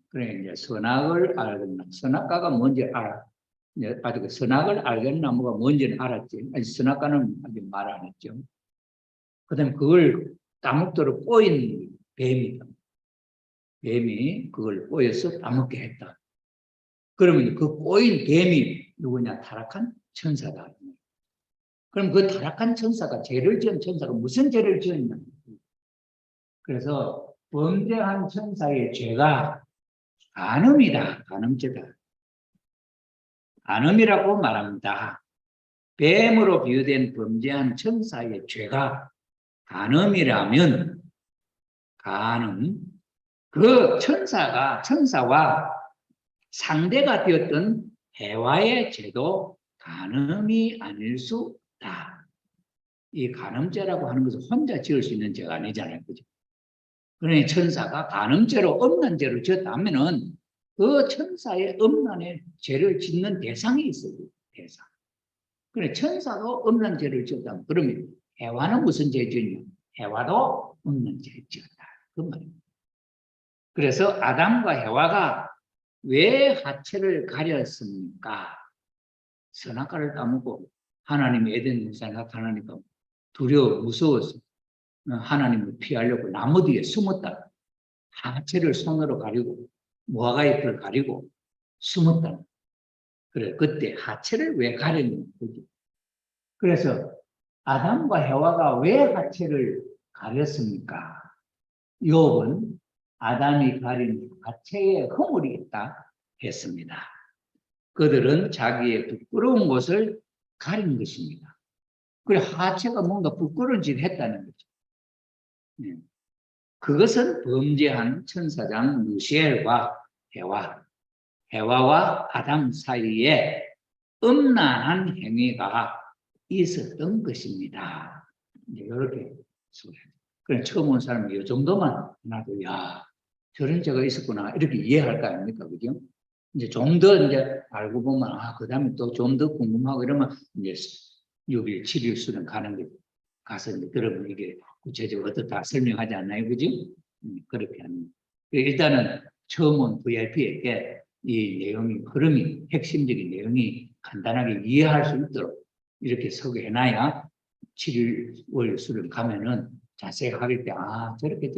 그래, 이제 선악을 알겠나? 선악과가 뭔지 알아. 아직 선악을 알겠나무가 뭔지는 알았지. 아직 선악과는 아직 말 안 했죠. 그 다음에 그걸 따먹도록 꼬인 뱀이다. 뱀이 그걸 꼬여서 따먹게 했다. 그러면 그 꼬인 뱀이 누구냐? 타락한 천사다. 그럼 그 타락한 천사가 죄를 지은 천사가 무슨 죄를 지었냐? 그래서 범죄한 천사의 죄가 간음이다. 간음죄다. 간음이라고 말합니다. 뱀으로 비유된 범죄한 천사의 죄가 간음이라면 그 천사와 상대가 되었던 해와의 죄도 간음이 아닐 수 없다. 이 간음죄라고 하는 것은 혼자 지을 수 있는 죄가 아니잖아요. 그죠? 그러니 천사가 간음죄로 없는 죄를 지었다면은 그 천사의 음란의 죄를 짓는 대상이 있어요. 대상. 그래 천사도 없는 죄를 지었다면 그러면 해와는 무슨 죄 지었냐? 해와도 없는 죄를 지었다. 그 말입니다. 그래서 아담과 해와가 왜 하체를 가렸습니까? 선악과를 따먹고 하나님이 에덴 동산에 나타나니까 두려워 무서워서 하나님을 피하려고 나무 뒤에 숨었다. 하체를 손으로 가리고 무화과 잎을 가리고 숨었다. 그래 그때 하체를 왜 가렸냐? 그래서 아담과 해와가 왜 하체를 가렸습니까? 욥은 아담이 가린 하체에 허물이 있다 했습니다. 그들은 자기의 부끄러운 것을 가린 것입니다. 그래 하체가 뭔가 부끄러운 짓을 했다는 거죠. 그것은 범죄한 천사장 루시엘과 해와와 아담 사이에 음란한 행위가 있었던 것입니다. 이렇게 소개합니다. 그럼 처음 온 사람이 이 정도만 나도 야 저런 죄가 있었구나 이렇게 이해할 거 아닙니까, 그죠? 이제 좀 더 이제 알고 보면 그 다음에 또 좀 더 궁금하고 이러면 이제 6일, 7일 수련 가는 게 가서 이제 들으면 이게 구체적으로 어떻다 설명하지 않나요, 그죠? 그렇게 합니다. 일단은 처음 온 VIP에게 이 내용이 흐름이 핵심적인 내용이 간단하게 이해할 수 있도록 이렇게 소개해놔야 7일 월 수련 가면은 자세히 하길 때 저렇게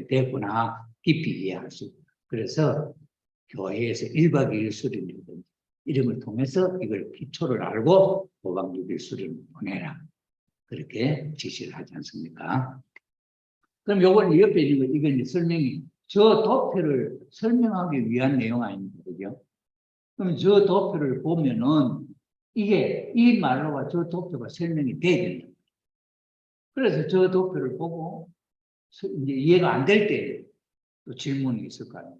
됐구나 깊이 이해할 수 있고 그래서 교회에서 1박 2일 수련이든지 이런 걸 통해서 이걸 기초를 알고 5박 6일 수련을 보내라 그렇게 지시를 하지 않습니까? 그럼 요건 옆에 있는 거 이건 설명이 저 도표를 설명하기 위한 내용 아닙니까? 그죠? 그럼 저 도표를 보면은 이게 이 말로가 저 도표가 설명이 돼야 된다. 그래서 저 도표를 보고 이제 이해가 안 될 때 또 질문이 있을 거 아니에요.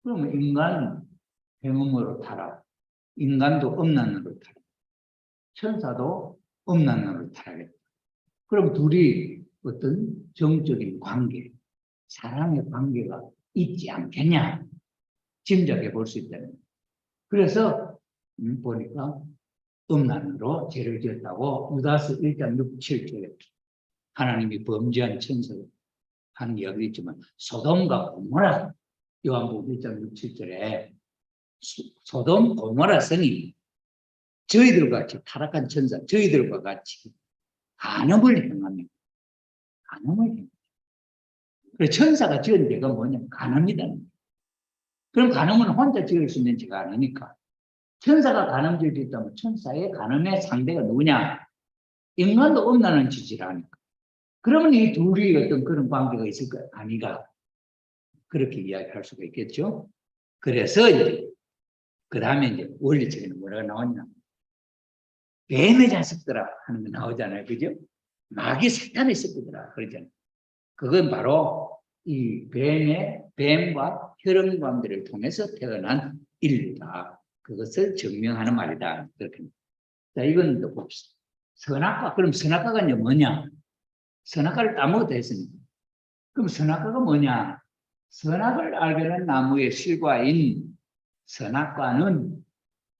그러면 인간 행음으로 타라. 인간도 음란으로 타라. 천사도 음란으로 타라겠다. 그럼 둘이 어떤 정적인 관계, 사랑의 관계가 있지 않겠냐? 짐작해 볼 수 있다는. 그래서 보니까 음란으로 죄를 지었다고 유다서 1장 6, 7절에 하나님이 범죄한 천사를 하는 이야기가 있지만 소돔과 고모라 요한복음 1장 6, 7절에 소돔 고모라 성이 저희들과 같이 타락한 천사 저희들과 같이 간음을 행합니다. 간음을 행합니다. 그래서 천사가 지은 죄가 뭐냐면 간음이다. 그럼 간음은 혼자 지을 수 있는 죄가 아니니까 천사가 간음 지을 수 있다면 천사의 간음의 상대가 누구냐? 인간도 음란한 짓을 하니까. 그러면 이 둘이 어떤 그런 관계가 있을 거 아니가? 그렇게 이야기할 수가 있겠죠. 그래서 이제 그 다음에 이제 원리책에는 뭐라고 나왔냐? 뱀의 자식들아 하는 거 나오잖아요, 그죠? 마귀 사탄의 새끼들아 그러잖아요. 그건 바로 이 뱀과 혈연관계를 통해서 태어난 인류다. 그것을 증명하는 말이다. 그렇게. 자, 이건 또 봅시다. 선악과, 그럼 선악과가 이제 뭐냐? 선악과를 따먹었다 했으니까. 그럼 선악과가 뭐냐? 선악을 알게 된 나무의 실과인 선악과는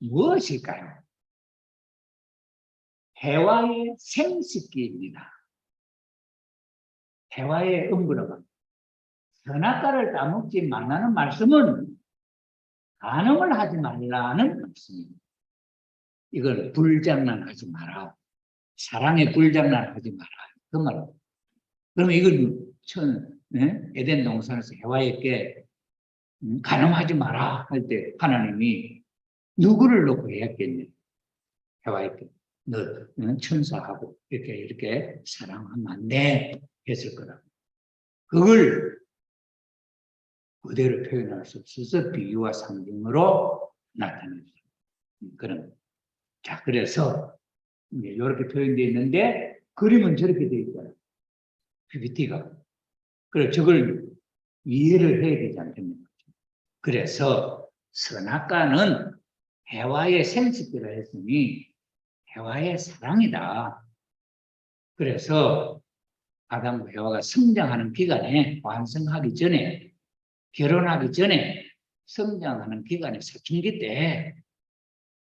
무엇일까요? 해와의 생식기입니다. 해와의 음부라고 합니다. 선악과를 따먹지 말라는 말씀은 간음을 하지 말라는 말씀입니다. 이걸 불장난하지 마라. 사랑의 불장난하지 마라. 그 말입니다. 그러면 이걸 에덴 동산에서 해와에게 간음하지 마라 할 때 하나님이 누구를 놓고 했겠냐? 해와에게 너 천사하고 이렇게 사랑하면 안 돼 했을 거라. 그걸 그대로 표현할 수 없어서 비유와 상징으로 나타냈어요. 그런. 자, 그래서 이렇게 표현되어 있는데 그림은 저렇게 되어 있어요. PPT가. 그래서 저걸 이해를 해야 되지 않겠습니까? 그래서 선악과는 해와의 생식기라 했으니 해와의 사랑이다. 그래서 아담과 해와가 성장하는 기간에 완성하기 전에 결혼하기 전에 성장하는 기간에 사춘기 때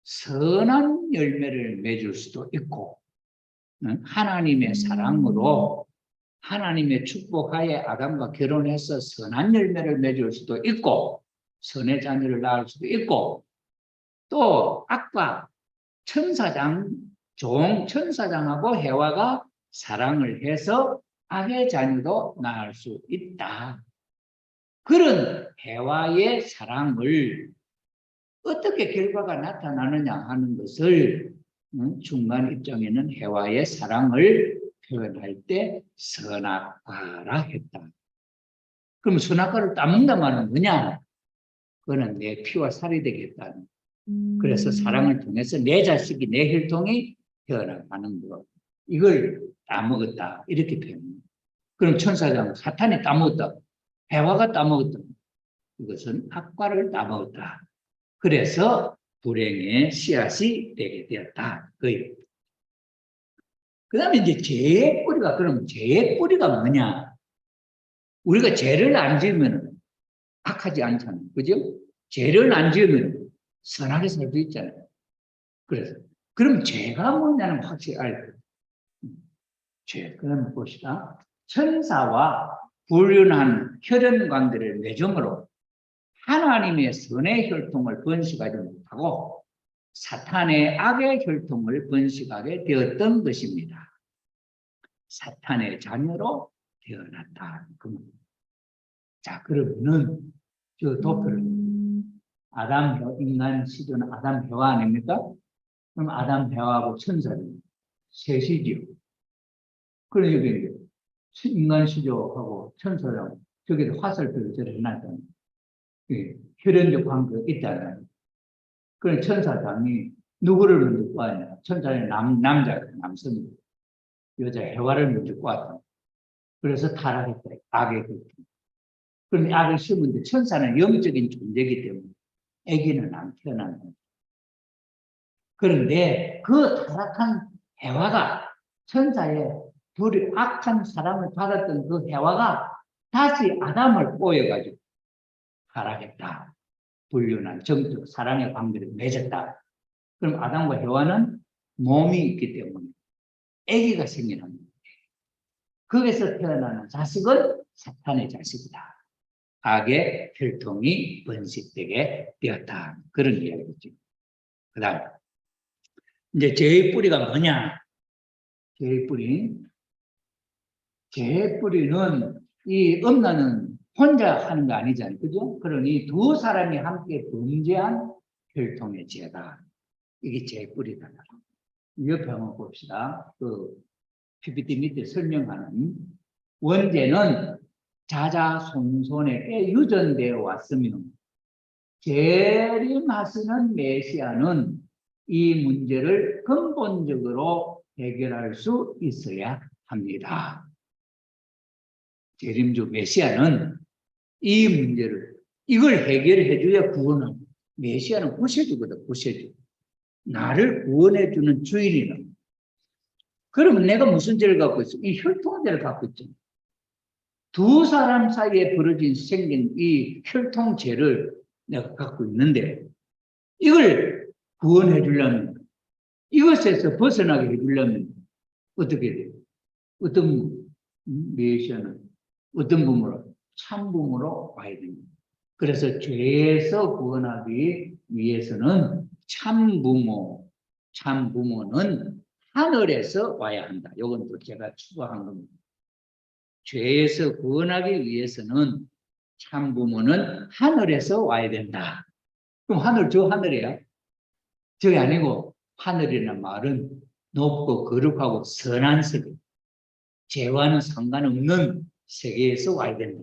선한 열매를 맺을 수도 있고 하나님의 사랑으로 하나님의 축복하에 아담과 결혼해서 선한 열매를 맺을 수도 있고 선의 자녀를 낳을 수도 있고 또 악과 천사장 천사장하고 해와가 사랑을 해서 악의 자녀도 낳을 수 있다. 그런 해와의 사랑을 어떻게 결과가 나타나느냐 하는 것을 중간 입장에는 해와의 사랑을 표현할 때 선악과라 했다. 그럼 선악과를 따먹는다는 말은 뭐냐? 그거는 내 피와 살이 되겠다는. 그래서 사랑을 통해서 내 자식이 내 혈통이 태어나가는 것. 이걸 따먹었다. 이렇게 표현합니다. 그럼 천사장 사탄이 따먹었다. 해와가 따먹었다. 이것은 악과를 따먹었다. 그래서 불행의 씨앗이 되게 되었다. 그 다음에 이제 죄의 뿌리가, 그럼 죄의 뿌리가 뭐냐? 우리가 죄를 안 지으면 악하지 않잖아요. 그죠? 죄를 안 지으면 선하게 살 수 있잖아요. 그래서, 그럼 죄가 뭐냐는 확실히 알고. 죄, 그럼 봅시다. 천사와 불륜한 혈연 관계를 맺음으로 하나님의 선의 혈통을 번식하지 못하고 사탄의 악의 혈통을 번식하게 되었던 것입니다. 사탄의 자녀로 태어났다. 자, 그러면은 저 도표를 인간 시조는 아담 해와 아닙니까? 그럼 아담 해와하고 천사는 셋이지요. 그럼 여기 인간 시조하고 천사랑 저기도 화살표를 저렇게 해놨잖아요. 예, 혈연적 관계가 있잖아요. 그런 천사장이 누구를 먼저 구하냐? 천사는 남자가 남성이고 여자 해와를 먼저 구하다. 그래서 타락했다. 악의 그. 그런데 악을 심은데 천사는 영적인 존재이기 때문에 아기는 안 태어나는 거예요. 그런데 그 타락한 해와가 천사의 둘이 악한 사랑을 받았던 그 해와가 다시 아담을 꼬여가지고 타락했다. 불륜한 정적 사랑의 관계를 맺었다. 그럼 아담과 해와는 몸이 있기 때문에 아기가 생기는 거예요. 거기서 태어나는 자식은 사탄의 자식이다. 악의 혈통이 번식되게 되었다. 그런 이야기죠. 그 다음 이제 죄의 뿌리가 뭐냐? 죄의 뿌리는 이 엄나는 혼자 하는 거 아니잖아요. 그죠? 그러니 두 사람이 함께 범죄한 혈통의 죄다. 이게 죄의 뿌리다. 옆에 한번 봅시다. 그 PPT 밑에 설명하는 원죄는 자자손손에게 유전되어 왔으며 재림하시는 메시아는 이 문제를 근본적으로 해결할 수 있어야 합니다. 재림주 메시아는 이 문제를 이걸 해결해 줘야 구원은 메시아는 구세주거든. 구세주. 나를 구원해 주는 주인이는 그러면 내가 무슨 죄를 갖고 있어? 이 혈통죄를 갖고 있잖아. 두 사람 사이에 생긴 이 혈통죄를 내가 갖고 있는데 이걸 구원해 주려면 이것에서 벗어나게 해주려면 어떻게 돼요? 어떤 메시아는 어떤 부모로? 참 부모로 와야 됩니다. 그래서 죄에서 구원하기 위해서는 참 부모는 하늘에서 와야 한다. 이건 또 제가 추가한 겁니다. 죄에서 구원하기 위해서는 참 부모는 하늘에서 와야 된다. 그럼 저 하늘이야? 저게 아니고 하늘이라는 말은 높고 거룩하고 선한 세계, 죄와는 상관없는 세계에서 와야 된다.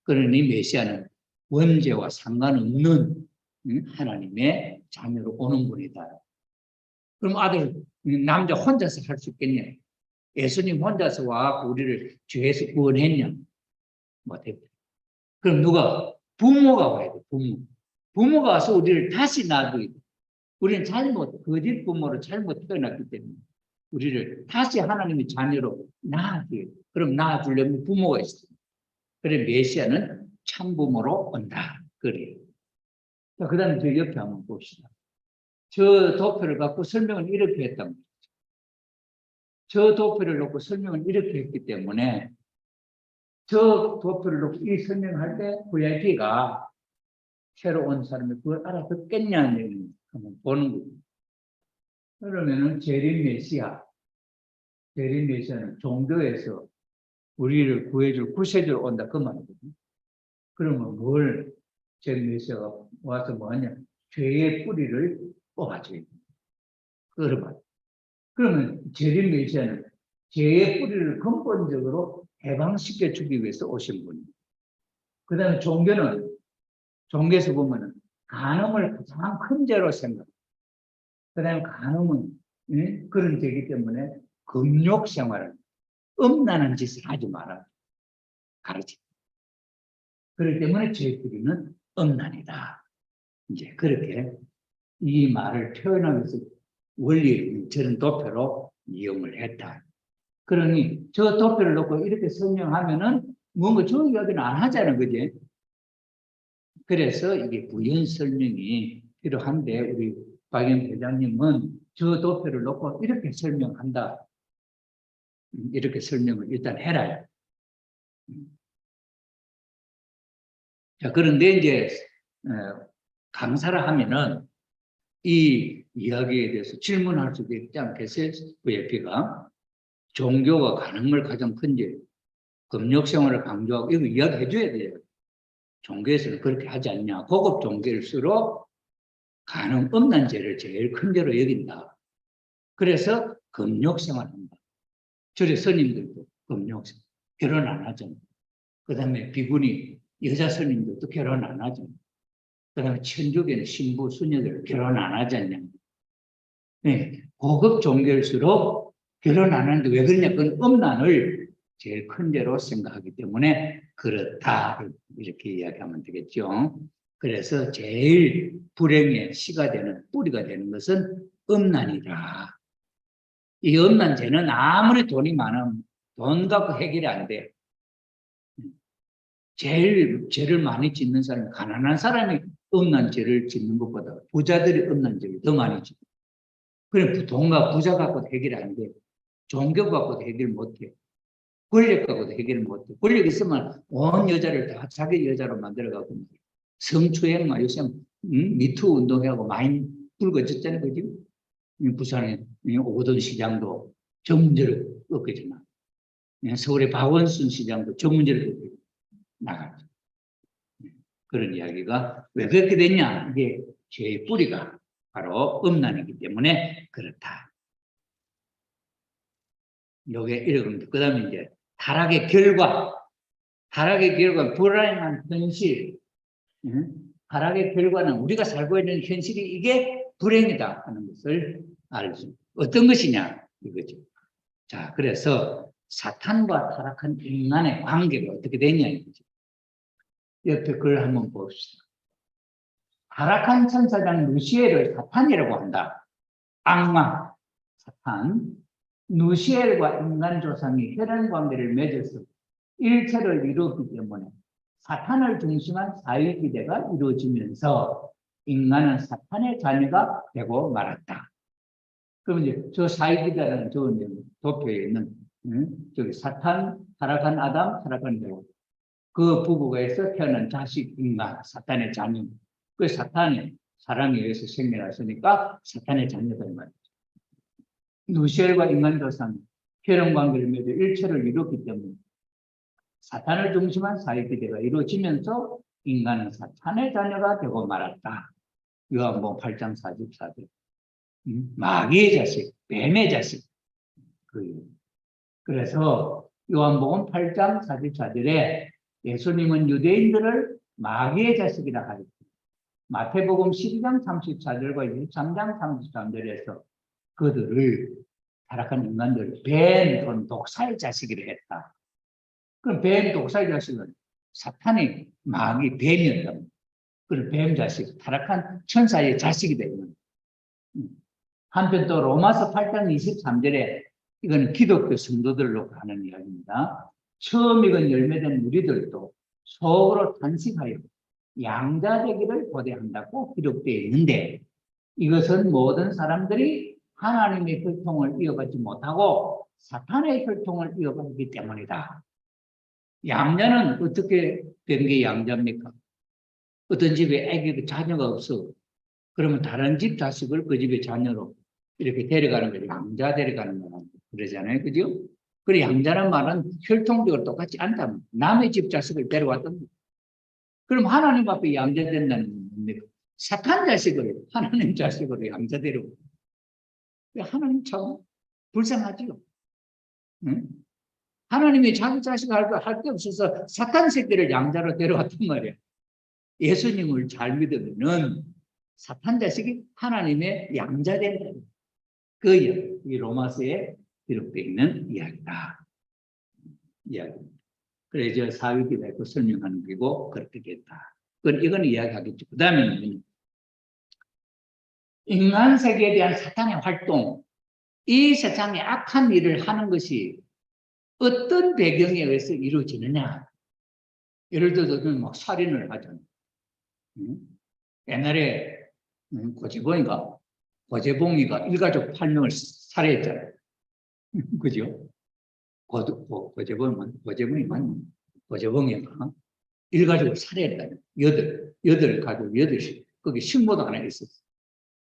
그러니 메시아는 원죄와 상관없는 하나님의 자녀로 오는 분이다. 그럼 남자 혼자서 할 수 있겠냐? 예수님 혼자서 와 우리를 죄에서 구원했냐? 못했다. 그럼 누가? 부모가 와야 돼. 부모가 와서 우리를 다시 낳아주고 우리는 거짓 부모로 잘못 태어났기 때문에 우리를 다시 하나님의 자녀로 낳아줘요. 그럼 낳아주려면 부모가 있어요. 그래 메시아는 참부모로 온다. 그래요. 자, 그 다음에 저 옆에 한번 봅시다. 저 도표를 갖고 설명을 이렇게 했단 말이죠. 저 도표를 놓고 설명을 이렇게 했기 때문에 저 도표를 놓고 이 설명할 때 VIP가 새로 온 사람이 그걸 알아듣겠냐는 얘기를 한번 보는 거예요. 그러면은 재림 메시아는 종교에서 우리를 구해줄 구세주로 온다 그 말이거든요. 그러면 재림 메시아가 와서 뭐하냐? 죄의 뿌리를 뽑아줘야 돼요. 그러면 재림 메시아는 죄의 뿌리를 근본적으로 해방시켜 주기 위해서 오신 분입니다. 그 다음에 종교에서 보면은 간음을 가장 큰 죄로 생각합니다. 그 다음에 간음은 그런 죄이기 때문에 금욕 생활을 음란한 짓을 하지 마라 가르치. 그렇기 때문에 죄의 뿌리는 음란이다. 이제 그렇게 이 말을 표현하기 위해서 원리 저런 도표로 이용을 했다. 그러니 저 도표를 놓고 이렇게 설명하면은 뭔가 저 이야기는 안 하잖아요, 그지? 그래서 이게 부연 설명이 필요한데 우리 박영 회장님은 저 도표를 놓고 이렇게 설명한다. 이렇게 설명을 일단 해라요. 자, 그런데 이제 강사를 하면은 이 이야기에 대해서 질문할 수도 있지 않겠어요? VIP가 종교가 간음을 가장 큰 죄, 금욕 생활을 강조하고 이거 이야기해 줘야 돼요. 종교에서는 그렇게 하지 않냐. 고급 종교일수록 간음 없는 죄를 제일 큰 죄로 여긴다. 그래서 금욕 생활한다. 저희 스님들도 금욕 생활, 결혼 안 하잖아요. 그 다음에 비구니, 여자 스님들도 결혼 안 하죠. 그 다음에 천주교는 신부, 수녀들 결혼 안 하지 않냐. 네, 고급 종교일수록 결혼 안 하는데 왜 그러냐. 그건 음란을 제일 큰 죄로 생각하기 때문에 그렇다. 이렇게 이야기하면 되겠죠. 그래서 제일 불행의 시가 되는, 뿌리가 되는 것은 음란이다. 이 음란죄는 아무리 돈이 많으면 돈 갖고 해결이 안 돼요. 제일 죄를 많이 짓는 사람이, 가난한 사람이 음란죄를 짓는 것보다 부자들이 음란죄를 더 많이 짓는. 그래, 돈과 부자 갖고도 해결이 안 돼. 종교 갖고도 해결 못 해. 권력 갖고도 해결 못 해. 권력 있으면 온 여자를 다 자기 여자로 만들어가고 성추행, 요새 미투 운동하고 많이 불거졌잖아요. 그지? 부산에 오던 시장도 전문제로 꺾이지만, 서울의 박원순 시장도 전문제로 나갔죠. 그런 이야기가 왜 그렇게 됐냐? 이게 죄의 뿌리가 바로 음란이기 때문에 그렇다. 요게 이렇게. 그 다음에 이제 타락의 결과, 불안한 현실. 타락의 결과는 우리가 살고 있는 현실이 이게 불행이다 하는 것을 알죠. 어떤 것이냐 이거죠. 자, 그래서 사탄과 타락한 인간의 관계가 어떻게 되냐 이거죠. 옆에 글 한번 봅시다. 타락한 천사장 루시엘을 사탄이라고 한다. 악마, 사탄. 누시엘과 인간 조상이 혈연 관계를 맺어서 일체를 이루었기 때문에 사탄을 중심한 사회기대가 이루어지면서 인간은 사탄의 자녀가 되고 말았다. 그럼 이제 저 사회기대라는 저 도표에 있는 저기 사탄, 타락한 아담, 타락한 배우, 그 부부에서 태어난 자식 인간, 사탄의 자녀. 그 사탄이 사랑에 의해서 생겨났으니까 사탄의 자녀들 말이죠. 누시엘과 인간 조상이 혈연 관계를 맺어 일체를 이뤘기 때문에 사탄을 중심한 사회기대가 이루어지면서 인간은 사탄의 자녀가 되고 말았다. 요한복음 8장 44절. 마귀의 자식, 뱀의 자식. 그래서 요한복음 8장 44절에 예수님은 유대인들을 마귀의 자식이라 하였다. 마태복음 12장 34절과 23장 33절에서 그들을 타락한 인간들 뱀 또는 독사의 자식이라 했다. 그럼 뱀 독사의 자식은 사탄의 마귀 뱀이었다. 그럼 뱀 자식, 타락한 천사의 자식이 되는. 한편 또 로마서 8장 23절에 이건 기독교 성도들로 하는 이야기입니다. 처음 익은 열매된 무리들도 속으로 탄식하여 양자되기를 고대한다고 기록되어 있는데 이것은 모든 사람들이 하나님의 혈통을 이어가지 못하고 사탄의 혈통을 이어가기 때문이다. 양자는 어떻게 된 게 양자입니까? 어떤 집에 아기 자녀가 없어. 그러면 다른 집 자식을 그 집의 자녀로 이렇게 데려가는 거예요. 양자 데려가는 거라고 그러잖아요. 그죠? 그래, 양자는 말은 혈통적으로 똑같지 않다면 남의 집 자식을 데려왔던 거예요. 그럼 하나님 앞에 양자 된다는 건 뭡니까? 사탄 자식을 하나님 자식으로 양자 데려오고. 하나님 참 불쌍하지요. 응? 하나님이 자기 자식을 할 게 없어서 사탄 새끼를 양자로 데려왔단 말이에요. 예수님을 잘 믿으면은 사탄 자식이 하나님의 양자 된다. 이 로마서에 기록되어 있는 이야기다. 그래서 사위기가 그 설명하는 거고 그렇게 됐다. 이건 이야기하겠죠. 그 다음에는 인간 세계에 대한 사탄의 활동, 이 세상에 악한 일을 하는 것이 어떤 배경에 의해서 이루어지느냐. 예를 들어서 막 살인을 하잖아요. 옛날에 고재봉이가 일가족 8명을 살해했잖아요. 그죠? 고재봉이가 일가족을 살해했다는 여덟 가족 8씩 거기 식모도 하나 있었어.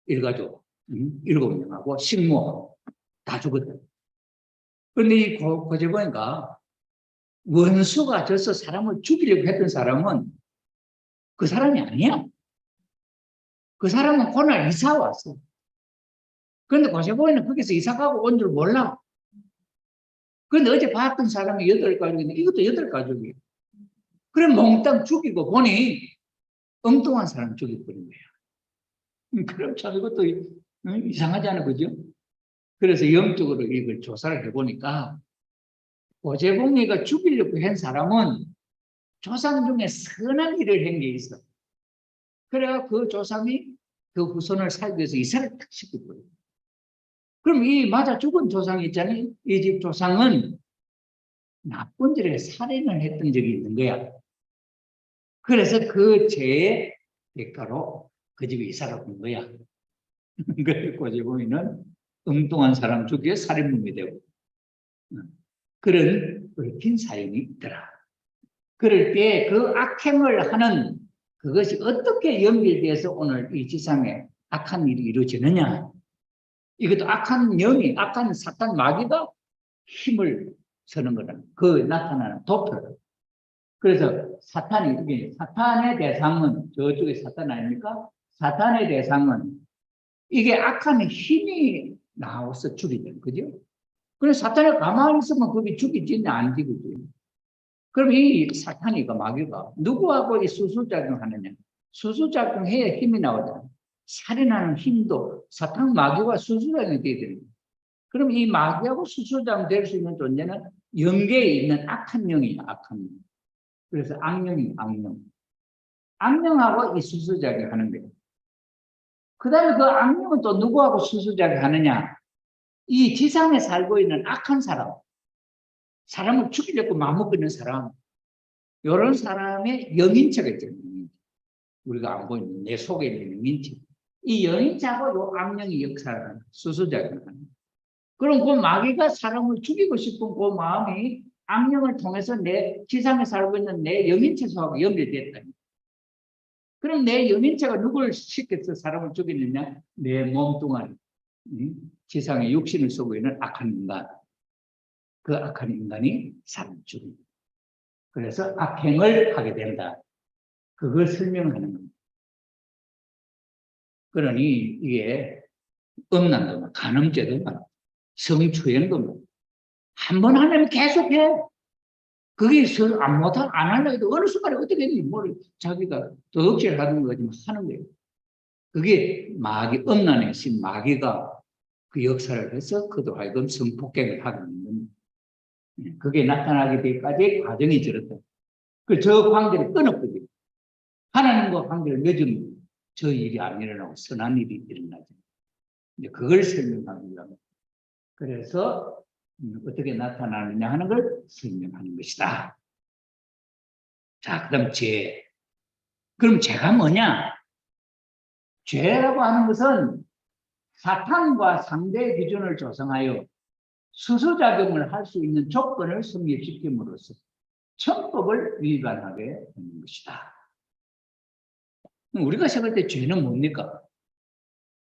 일가족 7명하고 식모 다 죽었다. 그런데 이 고재봉이가 원수가 져서 사람을 죽이려고 했던 사람은 그 사람이 아니야. 그 사람은 그날 이사 왔어. 그런데 고재봉이는 거기서 이사 가고 온 줄 몰라. 그런데 어제 봤던 사람이 8가족인데 이것도 8가족이에요. 그래 몽땅 죽이고 보니 엉뚱한 사람 죽여버린 거예요. 그럼 참 이것도 이상하지 않아, 그죠? 그래서 영적으로 이걸 조사를 해보니까 오재봉이가 죽이려고 한 사람은 조상 중에 선한 일을 한 게 있어. 그래야 그 조상이 그 후손을 살기 위해서 이사를 탁 시켰거든요. 그럼 이 맞아 죽은 조상이 있잖아요. 이 집 조상은 나쁜 일에 살인을 했던 적이 있는 거야. 그래서 그 죄의 대가로 그 집에 이사를 온 거야. 그래서 고재봉이는 엉뚱한 사람 죽여 살인범이 되고 그런 얽힌 사연이 있더라. 그럴 때 그 악행을 하는 그것이 어떻게 연결돼서 오늘 이 지상에 악한 일이 이루어지느냐. 이것도 악한 영이, 악한 사탄 마귀가 힘을 쓰는 거는 그 나타나는 도표. 그래서 사탄의 대상은 저쪽에 사탄 아닙니까? 사탄의 대상은 이게 악한 힘이 나와서 죽이죠. 그죠? 그래서 사탄이 가만히 있으면 그게 죽이지 안 죽이지. 그럼 이 사탄이가 마귀가 누구하고 이 수수작용 하느냐? 수수작용해야 힘이 나오잖아. 살인하는 힘도 사탄 마귀와 수수작용이 되어야 됩니다. 그럼 이 마귀하고 수수작용 될 수 있는 존재는 영계에 있는 악한 영이야, 악한 영. 그래서 악령이 악령. 악령하고 이 수수작용 하는 거예요. 그 다음에 그 악령은 또 누구하고 수수작용 하느냐? 이 지상에 살고 있는 악한 사람. 사람을 죽이려고 마음먹고 있는 사람. 이런 사람의 영인체가 있잖아요. 우리가 안 보이는 내 속에 있는 영인체. 이 영인체하고 이 악령이 역사를 하는 수수작용을 하는 거예요. 그럼 그 마귀가 사람을 죽이고 싶은 그 마음이 악령을 통해서 내 지상에 살고 있는 내 영인체하고 연결됐다. 그럼 내 영인체가 누구를 시켜서 사람을 죽이느냐? 내 몸뚱아리. 지상에 육신을 쓰고 있는 악한 인간. 그 악한 인간이 사람을 죽입니다. 그래서 악행을 하게 된다. 그걸 설명하는 겁니다. 그러니 이게 음란도 막, 간음죄도 막, 성추행도 막, 한 번 하려면 계속해. 그게 안 하려고 해도 어느 순간에 어떻게 되는지 모르고 자기가 더 억지를 하는 거지만 하는 거예요. 그게 마귀, 음란의 신 마귀가 그 역사를 해서 그도 하여금 성폭행을 하게 되는 겁니다. 그게 나타나게 되기까지 과정이 저렇다. 저 관계를 끊었거든요. 하나님과 관계를 맺으면 저 일이 안 일어나고 선한 일이 일어나죠. 그걸 설명합니다. 그래서 어떻게 나타나느냐 하는 걸 설명하는 것이다. 자, 그 다음 죄. 그럼 죄가 뭐냐? 죄라고 하는 것은 사탄과 상대의 기준을 조성하여 수수작용을 할 수 있는 조건을 성립시킴으로써 천법을 위반하게 되는 것이다. 우리가 생각할 때 죄는 뭡니까?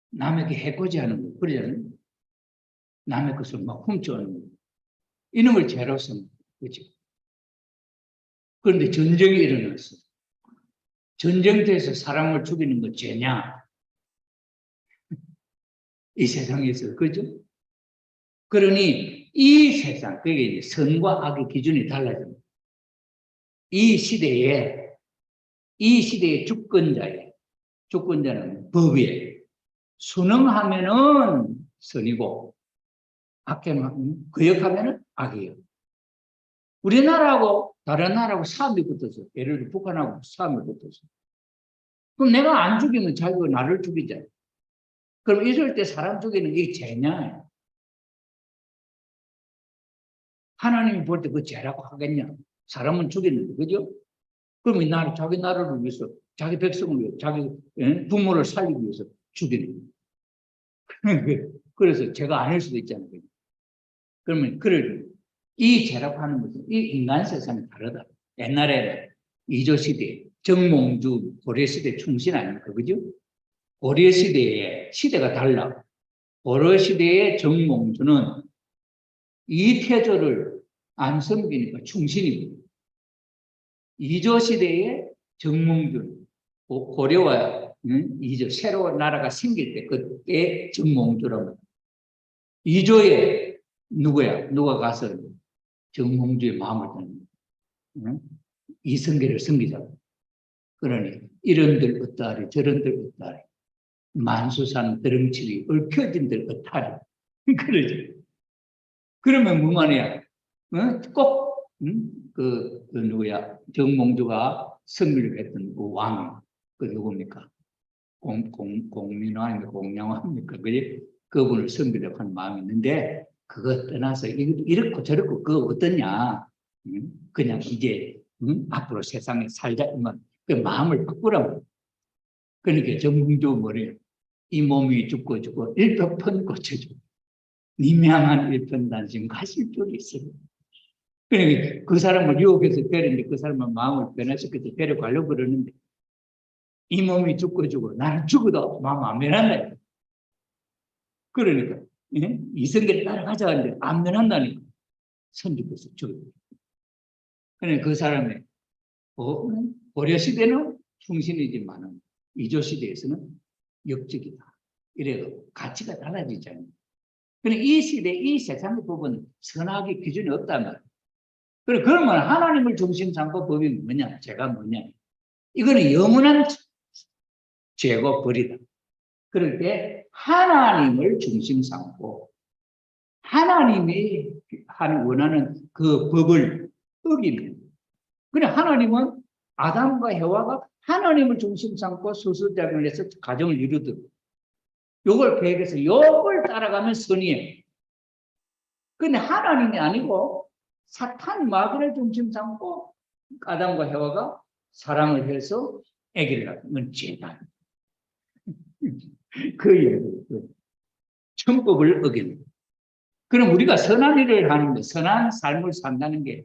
남에게 해코지 하는 거, 그러잖아요. 남의 것을 막 훔쳐오는 거. 이런 걸 죄로 씁니다. 그렇죠? 그런데 전쟁이 일어났어. 전쟁터에서 사람을 죽이는 거 죄냐? 이 세상에서, 그죠? 그러니 이 세상, 그게 이제 선과 악의 기준이 달라집니다. 이 시대의 주권자는 법이에요. 순응하면은 선이고, 거역하면은 악이에요. 우리나라하고 다른 나라하고 싸움이 붙었어. 예를 들어 북한하고 싸움이 붙었어. 그럼 내가 안 죽이면 자기가 나를 죽이잖아. 그럼 이럴 때 사람 죽이는 게 죄냐? 하나님이 볼 때 그 죄라고 하겠냐? 사람은 죽이는데, 그죠? 그럼 자기 나라를 위해서, 자기 백성을 위해서, 자기 부모를 살리기 위해서 죽이는 거예요. 그래서 죄가 아닐 수도 있잖아요. 그러면 이 죄라고 하는 것은 이 인간 세상이 다르다. 옛날에는 이조시대, 정몽주, 고려시대 충신 아닙니까? 그죠? 고려시대의 시대가 달라. 고려시대의 정몽주는 이태조를 안 섬기니까 충신입니다. 이조시대의 정몽주, 고려와 이조, 새로운 나라가 생길 때 그때 정몽주라고. 이조에 누가 가서 정몽주의 마음을 듣는 이성계를 섬기자고. 그러니 이런들 어떠하리 저런들 어떠하리 만수산 드렁치리 얽혀진들 어떠하리 그러죠. 그러면 뭐만이야? 꼭 그 누구야? 정몽주가 성리를 했던 그 왕, 그 누굽니까? 공민화입니까? 공양화입니까? 그분을 섬기려고 하는 마음이 있는데 그거 떠나서 이렇고 저렇고 그거 어떠냐? 그냥 이제 앞으로 세상에 살자 이만 그 마음을 바꾸라고. 그러니까 정몽주 뭐래요? 이 몸이 죽고 일편편 고쳐주고 미명한 일편단심 가실 줄이 있어요. 그러니까 그 사람을 유혹해서 때리는데 그 사람은 마음을 변화시켜서 데려가려고 그러는데 이 몸이 죽고 나는 죽어도 마음 안 변한다. 그러니까 이성계를 따라가자 하는데 안 변한다니까. 선주께서 죽어요. 그러니까 그 사람의 고려시대는 충신이지만 이조시대에서는 역적이다. 이래서 가치가 달라지잖아요. 그러니까 이 시대, 이 세상의 법은 선악의 기준이 없다면 그러면 하나님을 중심 삼고 법이 뭐냐? 죄가 뭐냐? 이거는 영원한 죄고 벌이다. 그럴 때 하나님을 중심 삼고 하나님이 원하는 그 법을 어기는. 그래 하나님은 아담과 해와가 하나님을 중심 삼고 수수작용을 해서 가정을 이루도록 요걸 계획해서 요걸 따라가면 선이에요. 근데 하나님이 아니고 사탄 마귀를 중심 삼고 아담과 해와가 사랑을 해서 아기를 낳는 죄다. 그 얘기예요. 천법을 어기는. 그럼 우리가 선한 일을 하는데 선한 삶을 산다는 게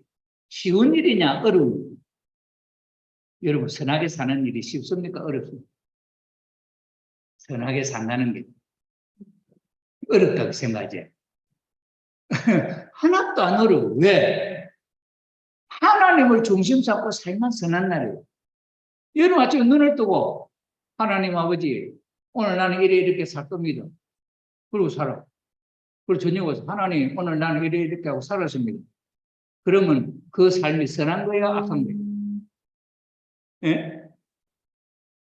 쉬운 일이냐 어려운 일? 여러분 선하게 사는 일이 쉽습니까 어렵습니까? 선하게 산다는 게 어렵다고 생각하지? 하나도 안 어려워. 왜? 하나님을 중심 잡고 살만 선한 날이에요. 여러분 아침에 눈을 뜨고 하나님 아버지 오늘 나는 이렇게 살 겁니다. 그리고 살아. 그리고 저녁 와서 하나님 오늘 나는 이렇게 하고 살았습니다. 그러면 그 삶이 선한 거예요? 악한 거예요? 예?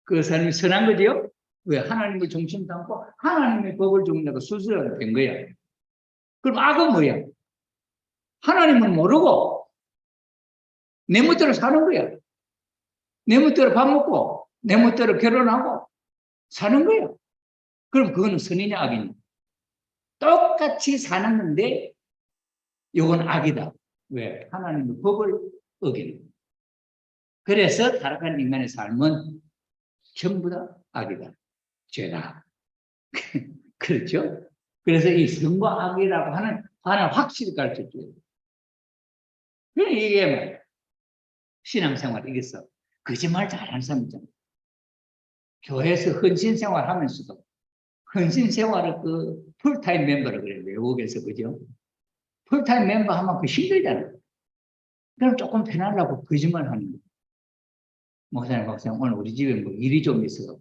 그 삶이 선한 거지요? 왜? 하나님을 중심 삼고 하나님의 법을 죽는다고 수술하게 된 거야. 그럼 악은 뭐야? 하나님을 모르고 내 멋대로 사는 거야. 내 멋대로 밥 먹고 내 멋대로 결혼하고 사는 거야. 그럼 그거는 선이냐 악이냐? 똑같이 사는 건데 이건 악이다. 왜? 하나님의 법을 어기는. 그래서 타락한 인간의 삶은 전부 다 악이다. 죄다. 그렇죠? 그래서 이 선과 악이라고 하는 하나 확실히 가르쳐줘요. 이게 말이야. 신앙생활 이겠어. 거짓말 잘하는 사람 있잖아. 교회에서 헌신생활 하면서도 헌신생활을 그 풀타임 멤버라고 그래요. 외국에서 그죠? 풀타임 멤버 하면 그 힘들잖아. 그럼 조금 편하려고 거짓말 하는 거야. 목사님 오늘 우리 집에 뭐 일이 좀 있어서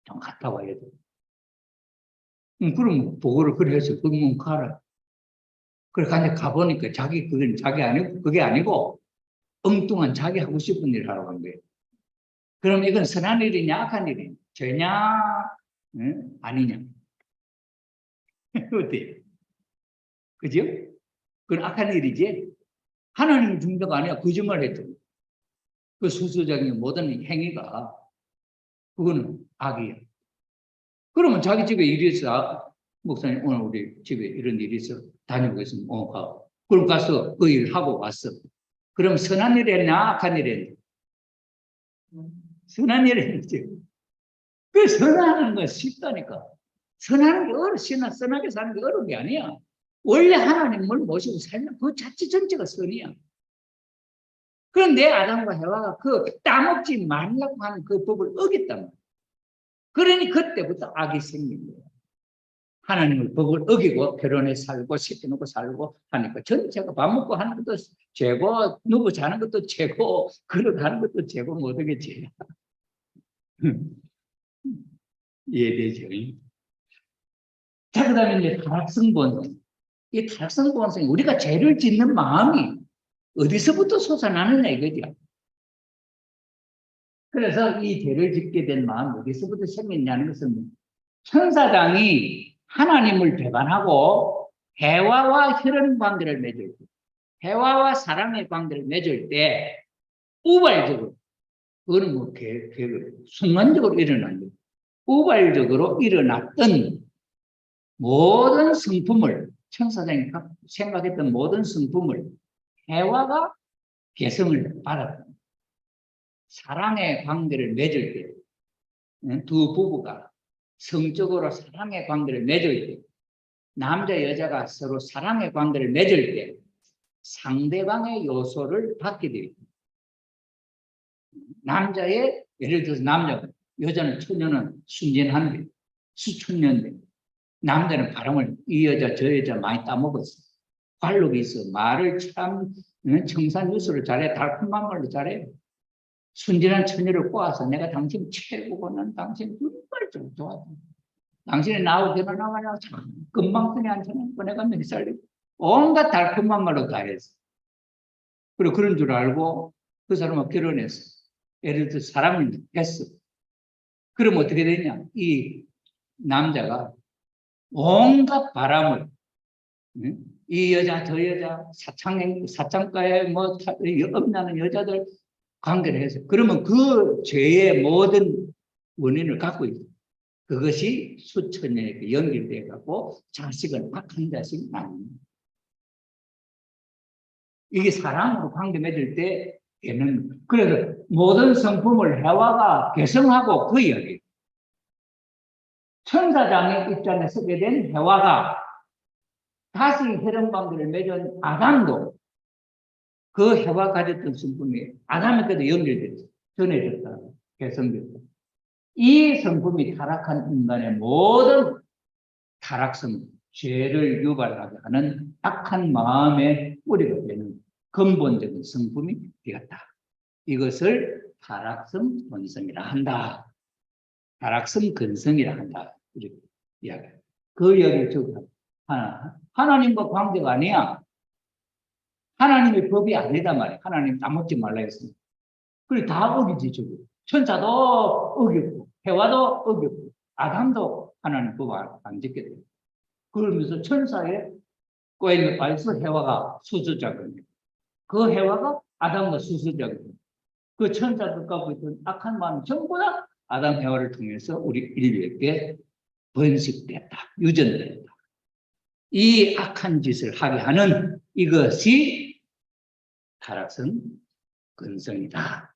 좀 갔다 와야 돼. 그럼 보고를 그래 해서 그러면 가라. 그래 가보니까 그건 자기 아니고 그게 아니고 엉뚱한 자기 하고 싶은 일을 하러 간 거예요. 그럼 이건 선한 일이냐 악한 일이냐? 죄냐 아니냐? 어때요? 그죠? 그건 악한 일이지. 하나님 중도가 아니라 거짓말 했죠. 그 수수적인 모든 행위가 그거는 악이에요. 그러면 자기 집에 일이 있어. 목사님 오늘 우리 집에 이런 일이 있어. 다녀오겠습니다. 가. 그럼 가서 그 일을 하고 왔어. 그럼 선한 일이 했냐 악한 일이 했냐? 선한 일이 했지. 그 선하는 건 쉽다니까. 선하는 게 선하게 사는 게 어려운 게 아니야. 원래 하나님을 모시고 살면 그 자체 전체가 선이야. 그런데 아담과 해와가 그 따먹지 말라고 하는 그 법을 어겼단 말이야. 그러니 그때부터 악이 생긴 거예요. 하나님의 법을 어기고 결혼해 살고 시켜놓고 살고 하니까 전체가 밥 먹고 하는 것도 죄고 누구 자는 것도 죄고 그릇 하는 것도 죄고 모든 게 죄야. 이해되죠? 자, 그 다음에 이제 타락성 본성. 이 타락성 본성이 우리가 죄를 짓는 마음이 어디서부터 솟아나느냐 이거죠. 그래서 이 죄를 짓게 된 마음 어디서부터 생겼냐는 것은 천사장이 하나님을 배반하고 해와와 혈연 관계를 맺을 때, 해와와 사랑의 관계를 맺을 때 우발적으로, 그거는 뭐 순간적으로 일어난 거예요. 우발적으로 일어났던 모든 성품을, 천사장이 생각했던 모든 성품을 해와가 개성을 받았다. 사랑의 관계를 맺을 때, 두 부부가 성적으로 사랑의 관계를 맺을 때, 남자 여자가 서로 사랑의 관계를 맺을 때 상대방의 요소를 받게 되어 있다. 남자의, 예를 들어서 남자가, 여자는 처녀는 순진한데 수천년대, 남자는 바람을, 이 여자 저 여자 많이 따먹었어. 관록이 있어. 말을 참 청산유수를 잘해. 달콤한 말로 잘해. 순진한 처녀를 꼬아서 내가 당신 최고고 난 당신 정말 좀 좋아한다. 당신이 나하고 결혼하면 참 금방 손에 앉혀놓고 내가 몇 살이고 온갖 달콤한 말로 다 했어. 그리고 그런 줄 알고 그 사람하고 결혼했어. 예를 들어 사랑을 했어. 그럼 어떻게 되냐? 이 남자가 온갖 바람을, 이 여자 저 여자 사창가에 뭐 엄나는 여자들 관계를 해서, 그러면 그 죄의 모든 원인을 갖고 있어. 그것이 수천 년에 연결되어 갖고 자식은 악한 자식이 나옵니다. 이게 사랑으로 관계 맺을 때에는, 그래서 모든 성품을 해와가 개성하고 그 이야기. 천사장의 입장에 서게 된 해와가 다시 혈연 관계를 맺은 아담도 그 해와 가졌던 성품이 아담에게도 연결됐어. 전해졌다. 개성됐다. 이 성품이 타락한 인간의 모든 타락성, 죄를 유발하게 하는 악한 마음의 뿌리가 되는 근본적인 성품이 되었다. 이것을 타락성 본성이라 한다. 타락성 근성이라 한다. 이렇게 이야기해요. 그 이야기를 저도 하나님과 관계가 아니야. 하나님의 법이 아니다 말이야. 하나님 따먹지 말라 했습니다. 그래 다 어기지 저거. 천사도 어겼고 해와도 어겼고 아담도 하나님 법 안 지켰게 돼요. 그러면서 천사의 꼬임에 빠져서 해와가 수수작을 해요. 그 해와가 아담과 수수작을 해요. 그 천사들 갖고 있던 악한 마음 전부 다 아담 해와를 통해서 우리 인류에게 번식됐다. 유전됐다. 이 악한 짓을 하게 하는 이것이 타락성 근성이다.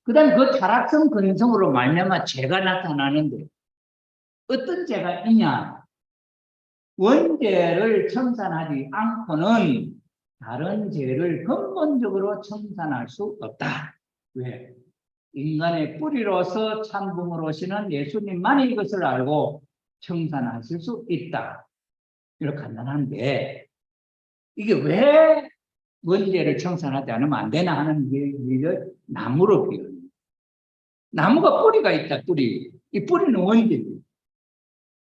그 다음 그 타락성 근성으로 말미암아 죄가 나타나는데 어떤 죄가 있냐? 원죄를 청산하지 않고는 다른 죄를 근본적으로 청산할 수 없다. 왜? 인간의 뿌리로서 참부모로 오시는 예수님만이 이것을 알고 청산하실 수 있다. 이렇게 간단한데 이게 왜 원죄를 청산하지 않으면 안 되나 하는 얘기를 나무로 비유합니다. 나무가 뿌리가 있다. 뿌리. 이 뿌리는 원죄입니다.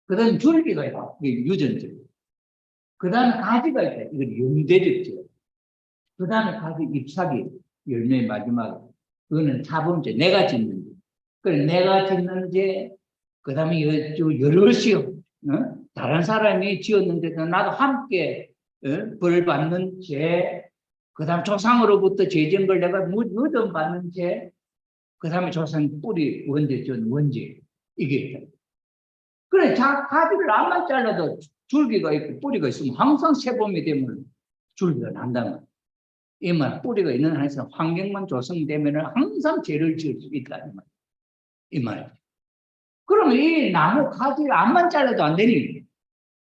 그 다음 줄기가 있다. 이게 유전적. 그 다음에 가지가 있다. 이건 영대적죠. 그 다음에 가지 잎사귀, 열매의 마지막. 그거는 사범죄, 내가 짓는 죄. 그래, 내가 짓는 죄, 그 다음에 여럿이요. 다른 사람이 지었는데도 나도 함께 벌 받는 죄, 그 다음 조상으로부터 죄진 걸 내가 무덤 받는 죄, 그 다음에 조상 뿌리, 원죄, 원죄. 이게 있다. 그래, 가지를 암만 잘라도 줄기가 있고 뿌리가 있으면 항상 세봄이 되면 줄기가 난다면. 이 말, 뿌리가 있는 한에서 환경만 조성되면 항상 죄를 지을 수 있다. 이 말. 그러면 이 나무 가지를 암만 잘라도 안 되니,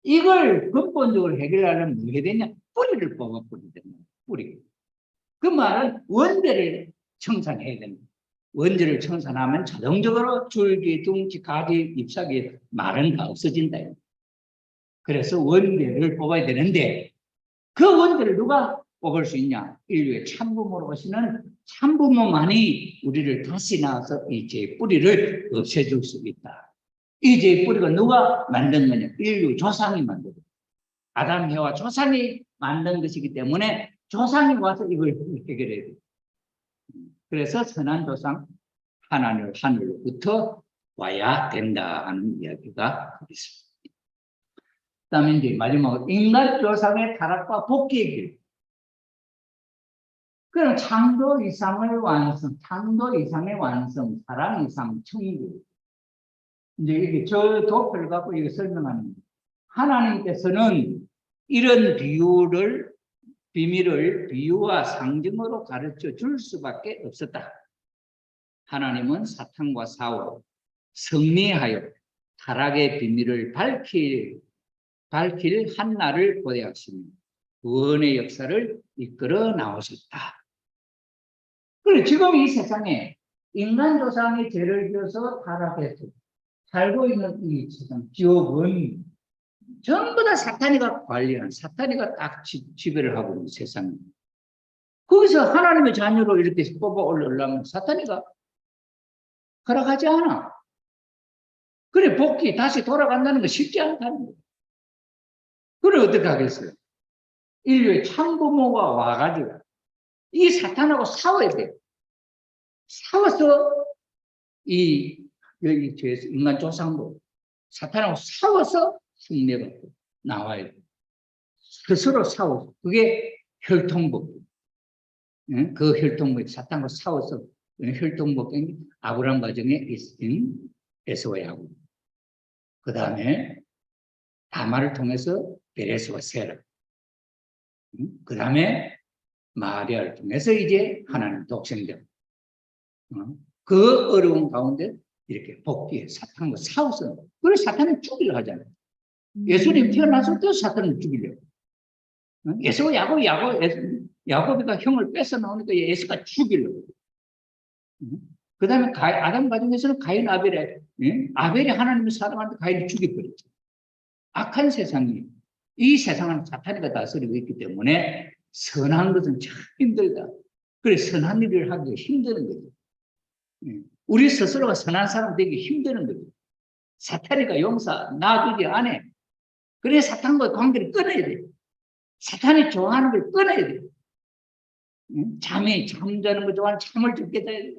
이걸 근본적으로 해결하려면 뭐 해야 되냐? 뿌리를 뽑아버려야 된다. 뿌리. 그 말은 원죄를 청산해야 됩니다. 원죄를 청산하면 자동적으로 줄기, 둥지, 가지, 잎사귀, 말은 다 없어진다. 그래서 원죄를 뽑아야 되는데 그 원죄를 누가 뽑을 수 있냐? 인류의 참부모로 오시는 참부모만이 우리를 다시 낳아서 이 죄의 뿌리를 없애줄 수 있다. 이 죄의 뿌리가 누가 만든 거냐? 인류 조상이 만든 거예요. 아담, 해와 조상이 만든 것이기 때문에 조상이 와서 이걸 해결해야 돼요. 그래서 선한 조상 하늘로부터 와야 된다 하는 이야기가 있습니다. 그다음에 이제 마지막으로 인간 조상의 타락과 복귀의 길. 그럼 창조 이상의 완성, 창조 이상의 완성, 사랑 이상, 천국. 이제 이게 저 도표를 갖고 이거 설명하는 거예요. 하나님께서는 이런 비밀을 비유와 상징으로 가르쳐 줄 수밖에 없었다. 하나님은 사탄과 싸워 승리하여 타락의 비밀을 밝힐 한나를 고대하시며 구원의 역사를 이끌어 나오셨다. 그리고 지금 이 세상에 인간 조상이 죄를 지어서 타락해서 살고 있는 이 세상 지옥은 전부 다 사탄이가 관리하는, 사탄이가 딱 지배를 하고 있는 세상입니다. 거기서 하나님의 자녀로 이렇게 뽑아 올려려면 사탄이가 허락하지 않아. 그래, 복귀, 다시 돌아간다는 거 쉽지 않다는 거예요. 그래, 어떻게 하겠어요? 인류의 참부모가 와가지고 이 사탄하고 싸워야 돼요. 싸워서 여기 인간 조상도 사탄하고 싸워서 승리받고 나와야 돼요. 스스로 싸워서. 그게 혈통복. 그 혈통복, 사탄하고 싸워서 혈통복이 아브라함 가정에 있은 에서와 야곱. 그 다음에 다말을 통해서 베레스와 세라. 그 다음에 마리아를 통해서 이제 하나님 독생자. 그 어려운 가운데 이렇게 복귀해 사탄과 싸워서. 그래서 사탄은 죽이려 하잖아요. 예수님 태어났을 때 사탄을 죽이려고. 예수와 야곱이가 형을 뺏어 나오니까 예수가 죽이려고. 그 다음에 아담 가정에서는 가인 아벨이 하나님을 사랑하는데 가인이 죽여버렸죠. 악한 세상이, 이 세상은 사탄이가 다스리고 있기 때문에 선한 것은 참 힘들다. 그래서 선한 일을 하기가 힘드는 거죠. 우리 스스로가 선한 사람 되기 힘드는 거죠. 사탄이가 놔두지 않아. 그래서 사탄과 관계를 끊어야 돼요. 사탄이 좋아하는 걸 끊어야 돼요. 잠자는 거 좋아하는 잠을 적게 자야 돼요.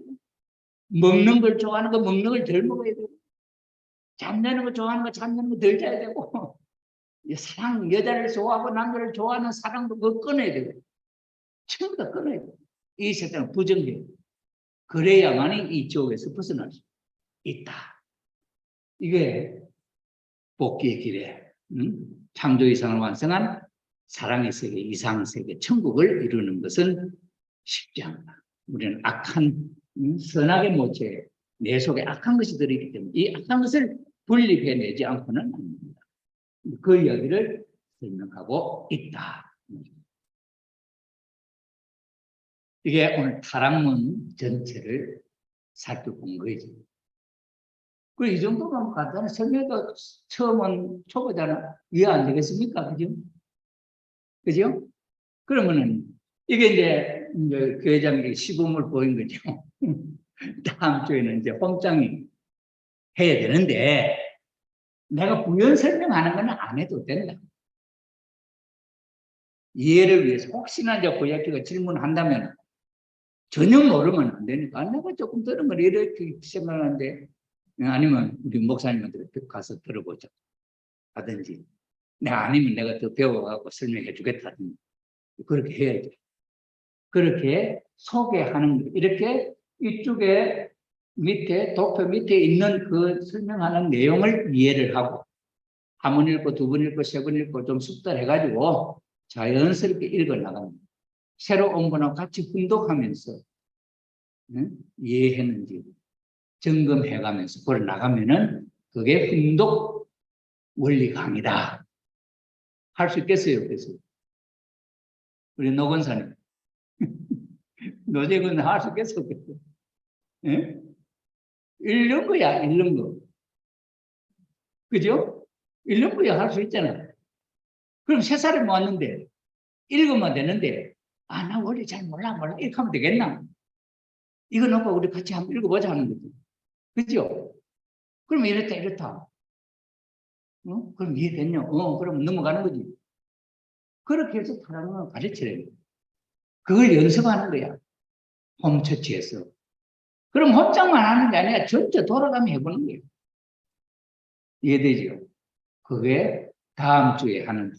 먹는 걸 좋아하는 거 먹는 걸 덜 먹어야 돼요. 잠자는 거 좋아하는 거 잠자는 거 덜 자야 되고, 사랑, 여자를 좋아하고 남자를 좋아하는 사랑도 그거 끊어야 되고, 전부 다 끊어야 돼요. 이 세상은 부정해요. 그래야만이 이 지옥에서 벗어날 수 있다. 이게 복귀의 길에 창조 이상을 완성한 사랑의 세계, 이상 세계, 천국을 이루는 것은 쉽지 않다. 우리는 악한 선악의 모체에 내 속에 악한 것이 들어있기 때문에 이 악한 것을 분립해내지 않고는 안 됩니다. 그 이야기를 설명하고 있다. 이게 오늘 타락문 전체를 살펴본 거죠. 그리고 이 정도면 간단히 설명도 처음은 초보자는 이해 안 되겠습니까? 그죠? 그죠? 그러면은 이게 이제 교회장에게 시범을 보인 거죠. 다음 주에는 이제 홍장이 해야 되는데 내가 부연 설명하는 건 안 해도 된다. 이해를 위해서 혹시나 이제 고약기가 질문한다면 전혀 모르면 안 되니까 내가 조금 들은 걸 이렇게 생각하는데 아니면 우리 목사님한테 가서 들어보자 하든지 아니면 내가 더 배워가고 설명해 주겠다든지 그렇게 해야죠. 그렇게 소개하는 이렇게 이쪽에 밑에 도표 밑에 있는 그 설명하는 내용을 이해를 하고 한 번 읽고 두 번 읽고 세 번 읽고 좀 숙달해가지고 자연스럽게 읽어 나갑니다. 새로 온 거랑 같이 훈독하면서 이해했는지 점검해가면서 그걸 나가면은 그게 훈독 원리 강의다. 할 수 있겠어요? 없겠어요? 우리 노 권사님. 노재근 할 수 있겠어? 없겠어요? 예? 읽는 거야, 읽는 거. 그죠? 읽는 거야, 할 수 있잖아. 그럼 세 살이 모았는데, 읽으면 되는데, 나 원래 잘 몰라. 이렇게 하면 되겠나? 이거 놓고 우리 같이 한번 읽어보자 하는 거지. 그죠? 그럼 이렇다. 그럼 이해됐냐? 그럼 넘어가는 거지. 그렇게 해서 타락을 가르치래요. 그걸 연습하는 거야. 홈처치에서. 그럼 혼자만 하는 게 아니라 전체 돌아가며 해보는 거예요. 이해되죠? 그게 다음 주에 하는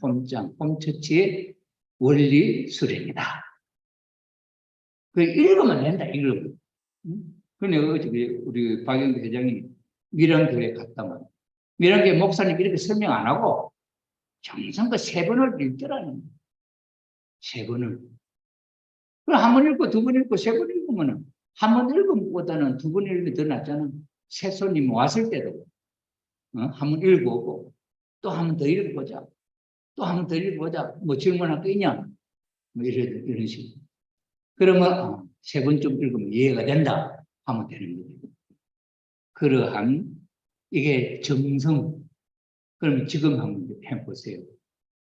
홈처치의 원리 수련이다. 그 읽으면 된다, 읽으면. 근데 어제 우리 박영규 회장이 밀양교회 갔다만, 밀양교회 목사님 이렇게 설명 안 하고, 정성껏 3번을 읽더라는 거예요. 3번을. 그럼 한 번 읽고, 2번 읽고, 3번 읽으면은, 한 번 읽은 것보다는 2번 읽으면 더 낫잖아. 새 손님 왔을 때도, 한 번 읽어보고, 또 한 번 더 읽어보자. 또 한 번 더 읽어보자. 뭐 질문할 거 있냐? 뭐 이런 식으로. 그러면, 3번쯤 읽으면 이해가 된다. 하면 되는 거예요. 그러한, 이게 정성. 그럼 지금 한번 해보세요.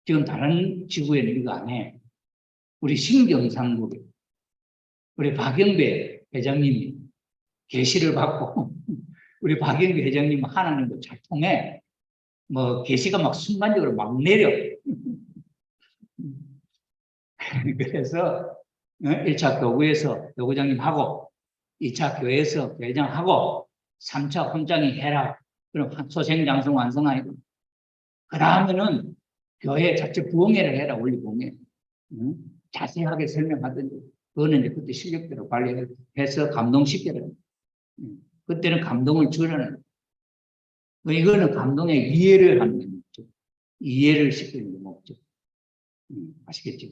지금 다른 지구에는 이거 안 해. 우리 신경상국, 우리 박영배 회장님이 계시를 받고, 우리 박영배 회장님은 하나님도 잘 통해. 뭐, 계시가 막 순간적으로 막 내려. 그래서, 1차 교구에서 교구장님하고, 2차 교회에서 회장하고, 3차 혼장이 해라. 그럼 소생장성 완성하고, 그 다음에는 교회 자체 부흥회를 해라, 원리 부흥회. 자세하게 설명하든지, 그거는 이제 그때 실력대로 관리해서 감동시켜라. 그때는 감동을 주라는. 이거는 감동의 이해를 하는 게 목적. 이해를 시키는 게 목적. 아시겠죠?